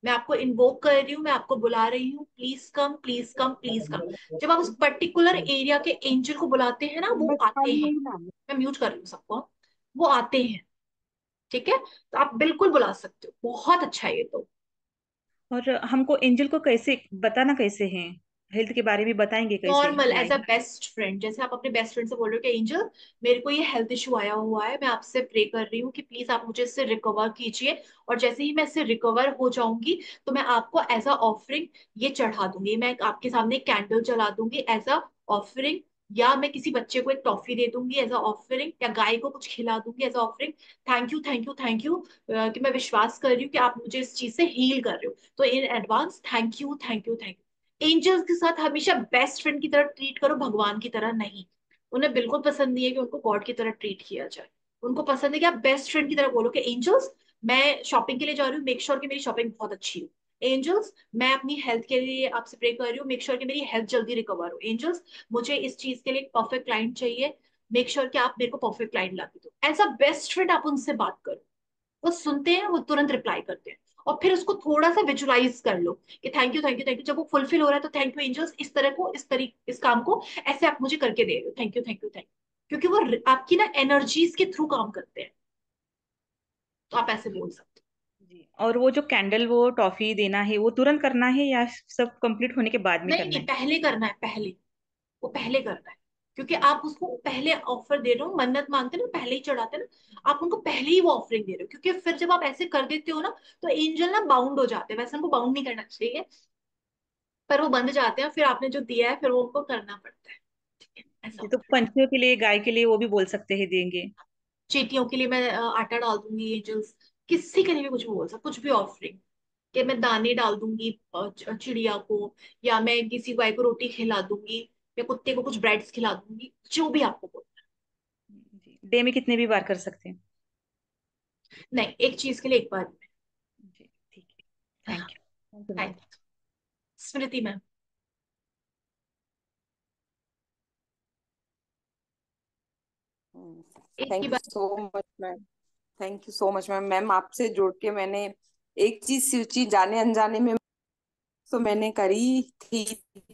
मैं आपको इन्वोक कर रही हूँ, मैं आपको बुला रही हूँ, please come please come please कम। जब आप उस पर्टिकुलर एरिया के एंजल को बुलाते हैं ना, वो आते हैं। मैं म्यूट कर रही हूँ सबको, वो आते हैं, ठीक है। तो आप बिल्कुल बुला सकते हो, बहुत अच्छा है ये तो। और हमको एंजल को कैसे बताना, कैसे है हेल्थ के बारे में बताएंगे कैसे normal as like? A best friend, जैसे आप अपने बेस्ट फ्रेंड से बोल रहे हो कि एंजल, मेरे को ये हेल्थ इशू आया हुआ है, मैं आपसे प्रे कर रही हूँ कि प्लीज आप मुझे इससे रिकवर कीजिए, और जैसे ही मैं इससे रिकवर हो जाऊंगी तो मैं आपको एज अ ऑफरिंग ये चढ़ा दूंगी, मैं आपके सामने एक कैंडल जला दूंगी एज अ ऑफरिंग, या मैं किसी बच्चे को एक टॉफी दे दूंगी एज अ ऑफरिंग, या गाय को कुछ खिला दूंगी as a offering. Thank you thank you thank you, कि मैं विश्वास कर रही हूँ कि आप मुझे इस चीज से हील कर रहे हो, तो in advance thank you thank you thank you. Angels के साथ हमेशा बेस्ट फ्रेंड की तरह ट्रीट करो, भगवान की तरह नहीं। उन्हें बिल्कुल पसंद नहीं है कि उनको गॉड की तरह ट्रीट किया जाए। उनको पसंद है कि आप बेस्ट फ्रेंड की तरह बोलो कि एंजल्स, मैं शॉपिंग के लिए जा रही हूँ, मेक श्योर कि मेरी शॉपिंग बहुत अच्छी हो। एंजल्स, मैं अपनी हेल्थ के लिए आपसे प्रे कर रही हूँ, मेक श्योर कि मेरी हेल्थ जल्दी रिकवर हो। एंजल्स, मुझे इस चीज के लिए एक परफेक्ट क्लाइंट चाहिए, मेक श्योर कि आप मेरे को परफेक्ट क्लाइंट ला के दो। एज अ बेस्ट फ्रेंड आप उनसे बात करो, वो सुनते हैं, वो तुरंत रिप्लाई करते हैं। और फिर उसको थोड़ा सा विजुलाइज कर लो कि thank you thank you thank you, जब वो फुलफिल हो रहा है तो थैंक यू एंजल्स, इस तरह को इस काम को ऐसे आप मुझे करके दे रहे हो, thank you thank you thank you. क्योंकि वो आपकी ना एनर्जीज के थ्रू काम करते हैं, तो आप ऐसे बोल सकते जी, और वो जो कैंडल वो टॉफी देना है वो तुरंत करना है या सब कंप्लीट होने के बाद हो। में नहीं करना नहीं, है? पहले करना है, पहले, वो पहले करना है। क्योंकि आप उसको पहले ऑफर दे रहे हो, मन्नत मांगते हैं ना, पहले ही चढ़ाते हैं ना, आप उनको पहले ही वो ऑफरिंग दे रहे हो। क्योंकि फिर जब आप ऐसे कर देते हो ना, तो एंजल ना बाउंड हो जाते हैं, वैसे उनको बाउंड नहीं करना चाहिए, पर वो बंध जाते हैं, फिर आपने जो दिया है फिर वो उनको करना पड़ता है, ठीक है, ऐसा जी, तो होता है। पंछियों के लिए, गाय के लिए वो भी बोल सकते हैं देंगे। चींटियों के लिए मैं आटा डाल दूंगी एंजल्स, किसी के लिए भी कुछ भी बोल सकता, कुछ भी ऑफरिंग, कि मैं दाने डाल दूंगी चिड़िया को, या मैं किसी गाय को रोटी खिला दूंगी, या कुत्ते को कुछ ब्रेड्स खिला दूंगी, जो भी आपको बोल। जी, डे में कितने भी बार कर सकते हैं? नहीं, एक चीज के लिए एक बार में। जी ठीक है, thank you ma'am. Thank you. Smriti ma'am, एक ही थैंक यू बार। So much ma'am. Thank you so much ma'am. Ma'am आपसे जुड़ के मैंने एक चीज सीखी, जाने अनजाने में तो मैंने करी थी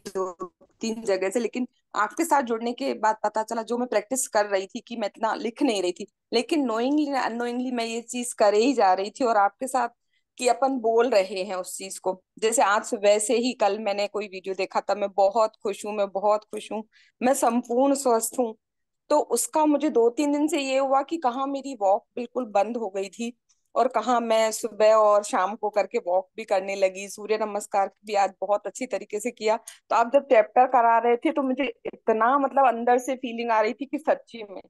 2-3 जगह से, लेकिन आपके साथ जुड़ने के बाद पता चला जो मैं प्रैक्टिस कर रही थी कि मैं इतना लिख नहीं रही थी, लेकिन नोइंगली अननोइंगली मैं ये चीज करे ही जा रही थी। और आपके साथ कि अपन बोल रहे हैं उस चीज को, जैसे आज सुबह से ही, कल मैंने कोई वीडियो देखा था, मैं बहुत खुश हूँ, मैं बहुत खुश हूँ, मैं संपूर्ण स्वस्थ हूँ। तो उसका मुझे 2-3 दिन से ये हुआ कि कहाँ मेरी वॉक बिल्कुल बंद हो गई थी, और कहाँ मैं सुबह और शाम को करके वॉक भी करने लगी। सूर्य नमस्कार भी आज बहुत अच्छी तरीके से किया। तो आप जब चैप्टर करा रहे थे तो मुझे इतना मतलब अंदर से फीलिंग आ रही थी कि सच्ची में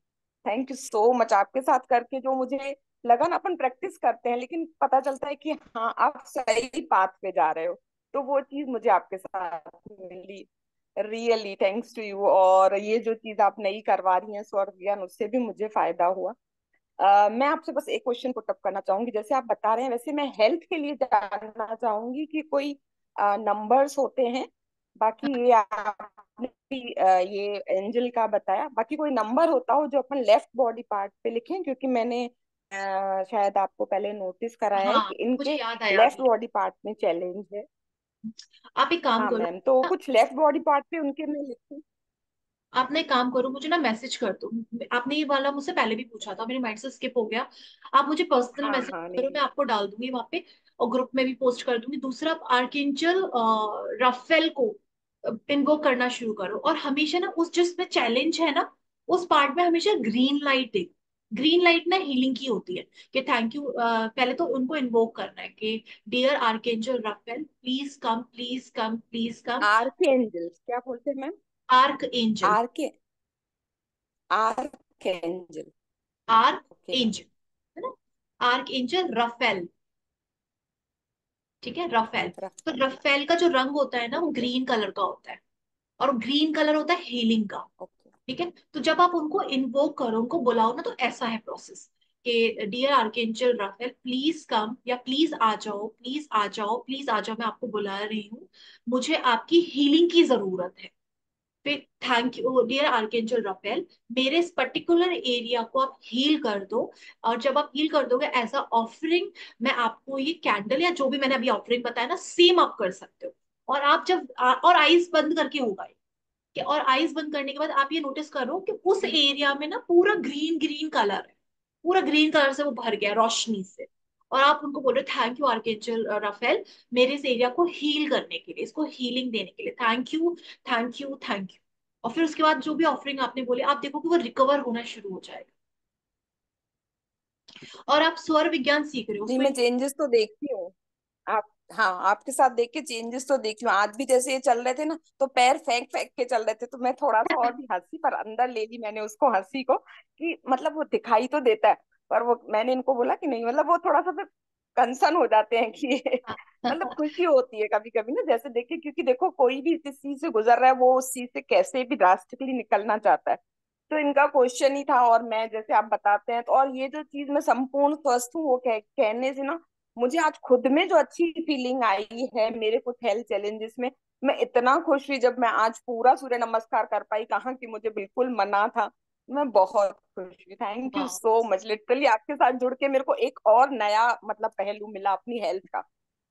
थैंक यू सो मच आपके साथ करके। जो मुझे लगा ना, अपन प्रैक्टिस करते हैं लेकिन पता चलता है कि हाँ आप सही पाथ पे जा रहे हो, तो वो चीज मुझे आपके साथ मिली। Really thanks to you. और ये जो चीज आप नई करवा रही हैं स्वर ज्ञान, उससे भी मुझे फायदा हुआ। मैं आपसे बस एक क्वेश्चन पुटअप करना चाहूंगी। जैसे आप बता रहे हैं, वैसे मैं हेल्थ के लिए जानना चाहूंगी कि कोई नंबर्स होते हैं, बाकी ये आपने भी, ये एंजल का बताया, बाकी कोई नंबर होता हो जो अपन लेफ्ट बॉडी पार्ट पे लिखें, क्योंकि मैंने शायद आपको पहले नोटिस कराया है हाँ, कि मुझे इनके याद आया लेफ्ट अभी। बॉडी पार्ट में चैलेंज है। आप एक काम हाँ करो मैम, तो ना, कुछ लेफ्ट बॉडी पार्ट पे उनके मैं लिखूं? आप ना एक काम करो, मुझे ना मैसेज कर दो। आपने ये वाला मुझसे पहले भी पूछा था, मेरे माइंड से स्किप हो गया। आप मुझे पर्सनल हाँ मैसेज हाँ, करो, नहीं। मैं आपको डाल दूंगी वहां पे, और ग्रुप में भी पोस्ट कर दूंगी। दूसरा, आप आर्किंजल राफेल को इन्वोक करना शुरू करो, और हमेशा ना उस जिसमें चैलेंज है ना, उस पार्ट में हमेशा ग्रीन लाइट दे। ग्रीन लाइट ना हीलिंग की होती है, कि थैंक यू। पहले तो उनको इन्वोक करना है कि dear archangel Raphael, please come, please come, please come. Arch angel क्या बोलते हैं ma'am? Arch angel. Arch arch angel. Arch okay ma'am. Angel, है ना? Arch angel Raphael. ठीक है, रफेल। तो रफेल। रफेल का जो रंग होता है ना, वो ओके ग्रीन कलर का होता है, और ग्रीन कलर होता है हीलिंग का। ओके। ठीक है, तो जब आप उनको इन्वोक करो, उनको बुलाओ ना, तो ऐसा है प्रोसेस कि dear archangel Raphael, please come, या प्लीज आ जाओ, प्लीज आ जाओ, प्लीज आ जाओ, मैं आपको बुला रही हूँ, मुझे आपकी हीलिंग की जरूरत है। फिर thank you dear archangel Raphael, मेरे इस पर्टिकुलर एरिया को आप हील कर दो। और जब आप हील कर दोगे, ऐसा ऑफरिंग मैं आपको ये कैंडल या जो भी मैंने अभी ऑफरिंग बताया ना, सेम आप कर सकते हो। और आप जब और आईज बंद करके होगा ये, कि और आईज बंद करने के बाद आप ये नोटिस करो कि उस एरिया में ना पूरा ग्रीन ग्रीन कलर है, पूरा ग्रीन कलर से वो भर गया रोशनी से। और आप उनको बोलो, थैंक यू आर्केंजल राफेल, मेरे इस एरिया को हील करने के लिए, इसको हीलिंग देने के लिए, thank you, thank you, thank you. और फिर उसके बाद जो भी ऑफरिंग आपने बोले, आप देखो कि वो रिकवर होना शुरू हो जाएगा। और आप स्वर विज्ञान सीख रहे हो, नहीं, उसमें मैं चेंजेस तो देखती हूँ। आप, हाँ, आपके साथ देख के चेंजेस तो देख लूं। आज भी जैसे ये चल रहे थे ना, तो पैर फेंक फेंक के चल रहे थे, तो मैं थोड़ा सा और भी हंसी, पर अंदर ले ली मैंने उसको हंसी को, कि मतलब वो दिखाई तो देता है, पर वो मैंने इनको बोला कि नहीं, मतलब वो थोड़ा सा फिर कंसर्न हो जाते हैं कि ये मतलब खुशी होती है कभी कभी ना, जैसे देखिए, क्योंकि देखो कोई भी जिस चीज से गुजर रहा है वो उस चीज से कैसे भी ड्रास्टिकली निकलना चाहता है। तो इनका क्वेश्चन ही था, और मैं जैसे आप बताते हैं तो, और ये जो चीज मैं संपूर्ण स्वस्थ हूँ वो कहने से ना, मुझे आज खुद में जो अच्छी फीलिंग आई है मेरे कुछ हेल्थ चैलेंजेस में, मैं इतना खुश हुई जब मैं आज पूरा सूर्य नमस्कार कर पाई, कहाँ कि मुझे बिल्कुल मना था। मैं बहुत खुश हुई। थैंक यू वाह, सो मच। लिटरली आपके साथ जुड़ के मेरे को एक और नया मतलब पहलू मिला अपनी हेल्थ का।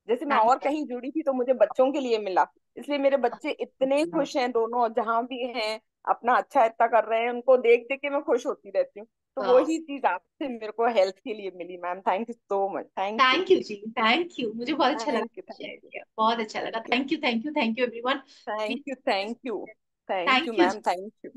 जैसे मैं और कहीं जुड़ी थी तो मुझे बच्चों के लिए मिला, इसलिए मेरे बच्चे इतने खुश हैं, दोनों जहां भी हैं अपना अच्छा इतना कर रहे हैं, उनको देख देख के मैं खुश होती रहती हूँ। तो वाह। वही चीज आपसे मेरे को हेल्थ के लिए मिली ma'am. Thank you so much. Thank you. Thank you ji, thank you, मुझे बहुत अच्छा लगा thank you. Thank share you. किया, बहुत अच्छा लगा। Okay. Thank you, thank you, thank you everyone. Thank you. Thank you. Thank you thank you ma'am. जी। Thank you.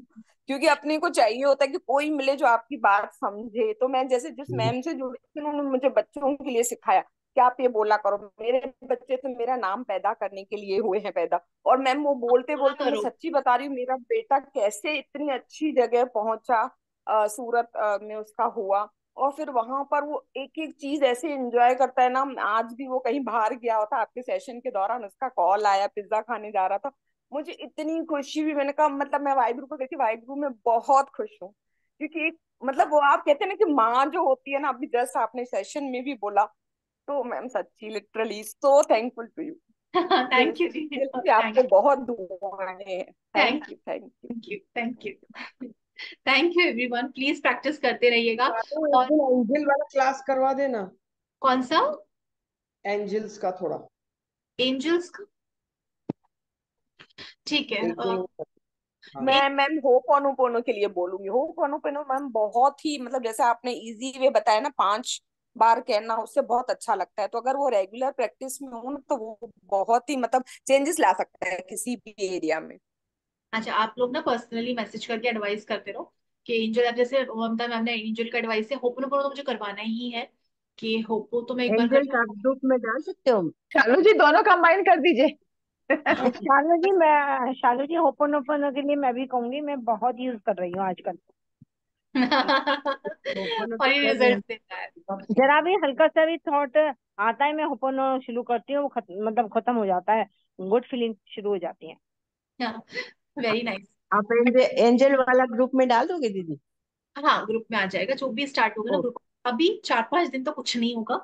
क्योंकि अपने को चाहिए होता है कि कोई मिले जो आपकी बात समझे। तो मैं जैसे जिस मैम से जुड़ी थी, उन्होंने मुझे बच्चों के लिए सिखाया कि आप ये बोला करो। मेरे बच्चे तो मेरा नाम पैदा करने के लिए हुए हैं पैदा। और मैम वो बोलते बोला बोलते, मैं करो। सच्ची बता रही हूँ, मेरा बेटा कैसे इतनी अच्छी जगह पहुंचा, सूरत में उसका हुआ। और फिर वहां पर वो एक एक चीज ऐसे एंजॉय करता है ना। आज भी वो कहीं बाहर गया होता, आपके सेशन के दौरान उसका कॉल आया, पिज्जा खाने जा रहा था, मुझे इतनी खुशी हुई। मैंने कहा मतलब मैं वाहिगुरु को कहती, वाहिगुरु मैं बहुत खुश हूँ। क्योंकि मतलब वो आप कहते हैं ना कि माँ जो होती है ना, अभी जस्ट आपने सेशन में भी बोला, तो मैम सच्ची literally so thankful to you. दिल थैंक यू जी, दिल से थैंक आपको बहुत दुआएं हैं। Thank thank you. Thank you. You, thank you, thank you everyone. Please practice करते रहिएगा। तो एक और दिन एंजल वाला क्लास करवा देना। कौन सा? एंजल्स का थोड़ा। एंजल्स? ठीक है। बिल्कुल हाँ। मैं एक मैम होपोनोपोनो के लिए बोलूंगी। होपोनोपोनो मैम बहुत ही मतलब जैसे आपने इजी वे बताया ना, 5 बार कहना, उससे बहुत अच्छा लगता है। तो अगर वो रेगुलर प्रैक्टिस में हो ना तो वो बहुत ही मतलब चेंजेस ला सकता है किसी भी एरिया में। अच्छा, आप लोग ना पर्सनली मैसेज करके एडवाइस करते रहो कि एंजल, अब जैसे ममता मैम ने एंजल का एडवाइस है, होपनो तो मुझे करवाना ही है कि होपो तो मैं एक बार एंजल करके का आप ग्रुप में डाल सकते हो। शालू जी दोनों कंबाइन कर दीजिए। शालू जी होपोनोपोनो के लिए मैं भी कहूंगी, मैं बहुत यूज कर रही हूँ आजकल। ओपन और तो ये कर रहे रिजल्ट हैं। देता है। जरा भी हल्का सा भी थॉट आता है, मैं होपोनो शुरू करती हूँ, वो मतलब खत्म हो जाता है, गुड फीलिंग शुरू हो जाती है। Very nice. आप एंजल वाला ग्रुप में डाल दोगे दीदी। हाँ, ग्रुप में आ जाएगा जो भी स्टार्ट होगा ना ओ, ग्रुप। अभी 4-5 दिन तो कुछ नहीं होगा।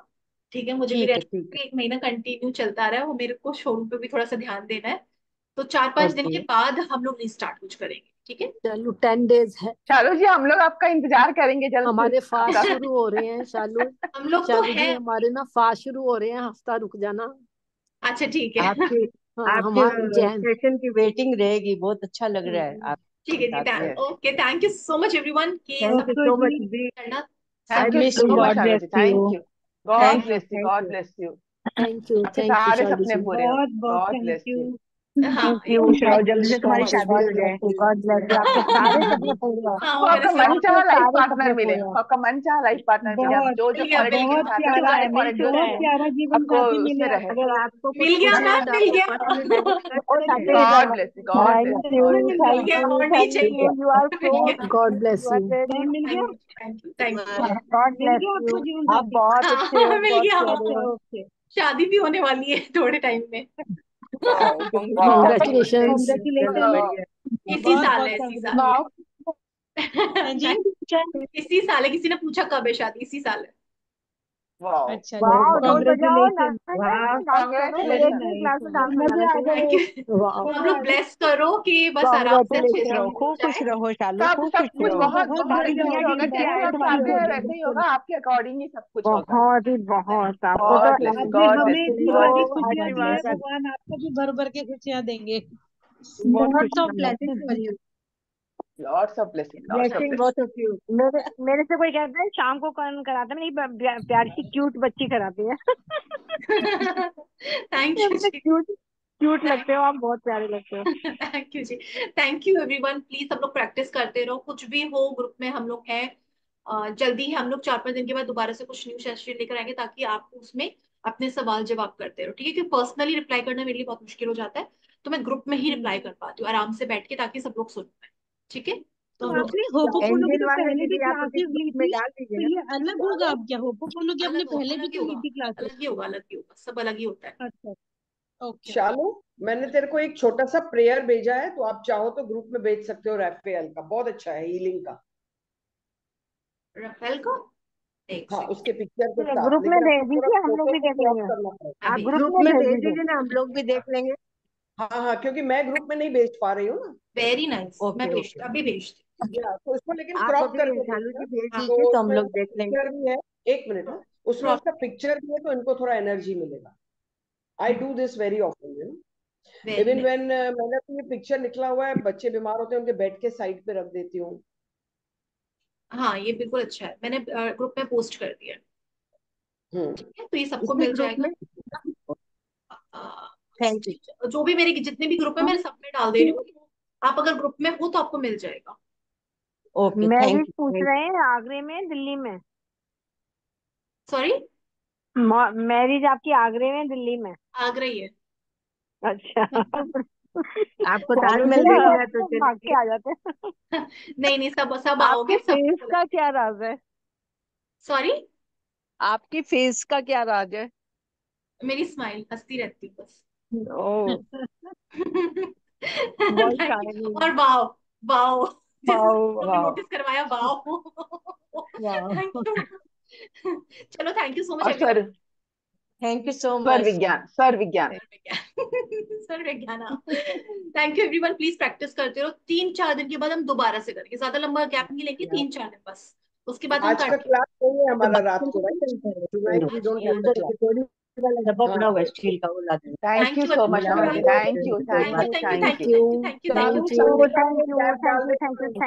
ठीक है, मुझे भी ठीक है ठीक है। एक महीना कंटिन्यू चलता रहा है, वो मेरे को शोरूम पे भी थोड़ा सा ध्यान देना है। तो 4-5 दिन के ओके बाद हम लोग रिस्टार्ट कुछ करेंगे, ठीक है। चलो 10 डेज है, शालू जी हम लोग आपका इंतजार करेंगे जल्द से हमारे फास्ट आपका। शुरू हो रहे हैं शालू। हम लोग तो शालू है। जी हमारे ना फास्ट शुरू हो रहे हैं, हफ्ता रुक जाना। अच्छा ठीक है। आपके हाँ आपके हमारे जैन। सेशन की वेटिंग रहेगी। बहुत अच्छा लग रहा है ठीक आपके है जी, साथ में। Okay, thank you so much everyone कि थैंक सब यू आपको सो मच जी। दी। करना। आई सब thank you miss so you. Much God Shalu bless ji, you. Thank you. God thank thank you bless you, thank God you. Bless you. आपके thank you सारे शालू सपने जी। पूरे हो। बहुत बहुत God thank bless you. You. हाँ, thank you thank Shalu, you जल्दी सो से तुम्हारी मच। शादी हो जाए, गॉड ब्लेस यू, आपके सारे सपने पूरे हो, हाँ, आपको वो मेरे आपका साथ मनचाहा आपके लाइफ सारे पार्टनर सपने मिले, पूरे हो। आपको आपका मनचाहा लाइफ पार्टनर मिले। आप बहुत जो जो मिल गया, मिल क्वालिटीज गया। बहुत चाहते हैं प्यारा सारे मिल क्वालिटीज चुका बहुत है। प्यारा जीवन आपको साथी उसमें मिले रहे। आपको। अगर आपको कुछ मिल गया पूछना है मैम, तो मिल आप गया। पर्सनली मैसेज कर ओ सकते हैं। Thank you God ma'am, bless you, God bless you, God bless मिल यू। गया, थैंक और नहीं यू, चाहिए। यू आर मिल सो, गया। God you bless are you. Very, ma'am मिल गया। Thank you. गॉड मिल ब्लेस गया यू, आपको जीवन आप साथी। बहुत अच्छे हो, हाँ, मिल बहुत गया। प्यारे ओके हो। ओके। शादी भी होने वाली है थोड़े टाइम में। वाओ, वाह वाओ, कॉन्ग्रेचुलेशंस। चलो कॉन्ग्रेचुलेशन। बढ़िया। इसी बहुत साल बहुत है, इसी साल है। कॉन्ग्रेचुलेशन। है जी। इसी साल है, किसी ने पूछा कब है शादी, इसी साल है। वाओ, अच्छा जी, वाह, ढोल बजाओ, कॉन्ग्रेचुलेशन। वाह डांस करो, वेरी मुझे कांग्रेचुलेशन। भी नाइस। क्लास में डांस मजे कराना आ चाहिए। थैंक गए। यू। वाह। आप मजे लोग आ गए। ब्लेस करो कि बस आराम से अच्छे से कॉन्ग्रेचुलेशन। रहो, शादी हो खूब खुश जाए। रहो शालू, सब खूब सब खुश कुछ रहो। बहुत बहुत बहुत बढ़िया अच्छे हो से होगा, गई जैसे बहुत आप बढ़िया चाहते हो हैं गई। वैसे ही होगा, आपके अकॉर्डिंग ही सब कुछ होगा। बहुत ही बहुत, आपको तो गॉड ब्लेस यू, आपने गॉड ब्लेस हमें यू, इतनी गॉड सारी ब्लेस तो यू। खुशियां दी है, आशीर्वाद, भगवान आपको भी भर भर के खुशियां देंगे। बहुत लॉट्स ऑफ खुशियां blessings for you. Lots of blessing, lots of blessing. Both blessing. Of you. मेरे मेरे से कोई कहता है शाम को कौन कराता है, मेरी प्यारी सी क्यूट बच्ची कराती है। Thank you ji. Cute, cute लगते हो आप, बहुत प्यारे लगते हो। Thank you ji. Thank you everyone, please सब लोग प्रैक्टिस करते रहो, कुछ भी हो ग्रुप में हम लोग हैं। जल्दी ही हम लोग 4-5 दिन के बाद दोबारा से कुछ न्यू सेशन लेकर आएंगे, ताकि आप उसमें अपने सवाल जवाब करते रहो, ठीक है। क्योंकि पर्सनली रिप्लाई करना मेरे लिए बहुत मुश्किल हो जाता है, तो मैं ग्रुप में ही रिप्लाई कर पाती हूँ आराम से बैठ के, ताकि सब लोग सुन पाए, ठीक है। तो तो हम लोग आपने होपोपोनो की एंजल तो वाले पहले भी दीदी आप उसी क्लासेस ली ग्रुप में थी, डाल दीजिए तो ना। ये अलग होगा अब क्या? होपोपोनो की आपने पहले भी अलग ही तो ली होगा, थी क्लासेस। अलग ही होगा, अलग ही होगा, सब अलग ही होता है। अच्छा। Okay okay. शालू, मैंने तेरे को एक छोटा सा प्रेयर भेजा है, तो आप चाहो तो ग्रुप में भेज सकते हो। रैफेल का बहुत अच्छा है, हीलिंग का। रफेल को एक हाँ, सेकंड। उसके पिक्चर के साथ, ग्रुप में लेकिन भेज आपको थोड़ा दीजिए, हम लोग फोटो भी को देख क्रॉप लेंगे। करना पड़ेगा। आप अभी ग्रुप ग्रुप में में भेज भेज दीजिए। दीजिए ना, हम लोग भी देख लेंगे। हाँ हाँ, क्योंकि मैं ग्रुप में नहीं भेज पा रही हूँ ना। वेरी नाइस, मैं ओके ओके। भेजती, अभी भेजती तो उसको लेकिन आप क्रॉप अभी करके शालू भेजना। जी भेज हूँ। दीजिए तो तो हम उसमें लोग उसका देख लेंगे। पिक्चर भी है। एक मिनट है, उसमें क्रॉप। उसका पिक्चर भी है, तो इनको थोड़ा एनर्जी मिलेगा। I do this very often, very even nice. When मैंने तो ये पिक्चर निकला हुआ है, बच्चे बीमार होते हैं उनके बेड के साइड पे रख देती हूँ। हाँ, ये बिल्कुल अच्छा है, मैंने ग्रुप में पोस्ट कर दिया है। हम्म। ठीक है, तो ये सबको इसी मिल ग्रुप जाएगा। में। अ, थैंक यू। जो भी मेरे जितने भी ग्रुप है, मैं सब में डाल दे रही हूँ। आप अगर ग्रुप में हो तो आपको मिल जाएगा। ओके मैरिज थैंक पूछ यू। रहे हैं आगरे में, दिल्ली में? सॉरी। मैरिज आपकी आगरे में, दिल्ली में? आगरा ही है। अच्छा। आपको शालू ताजमहल जी, देखना हम है तो तो भाग चलिए। के आ जाते हैं। नहीं नहीं, सब सब आपके आओगे, फेस सबको। का क्या राज है? सॉरी। आपकी फेस का क्या राज है? मेरी स्माइल, हंसती रहती हूँ बस। ओ, बहुत थैंक यू। शाइनिंग। और वाओ, वाओ, जैसे वाओ, सबको भी वाओ, नोटिस करवाया, वाओ। वाओ। Thank you. चलो, थैंक यू सो मच और एवरीवन। थैंक यू सो स्वर मच। विज्ञान, स्वर विज्ञान। सर विज्ञान। सर विज्ञान। Thank you everyone, please practice करते रहो। 3-4 दिन के बाद हम दोबारा से करेंगे, ज्यादा लंबा गैप नहीं लेंगे, 3-4 दिन बस। उसके बाद हम आज का कंटिन्यू। क्लास नहीं है तो हमारा बात रात को, राइट? करो। Tonight we don't have the class. वाला डब्बा पड़ा हाँ हुआ है स्टील का, वो ला देना। Thank you so much Anushka ma'am, ma'am. Thank you, thank you thank you, thank you thank thank you. You thank you thank you thank you चालू थैंक यू। चालू थैंक यू, गैप डाल थैंक यू, देना thank you, तो thank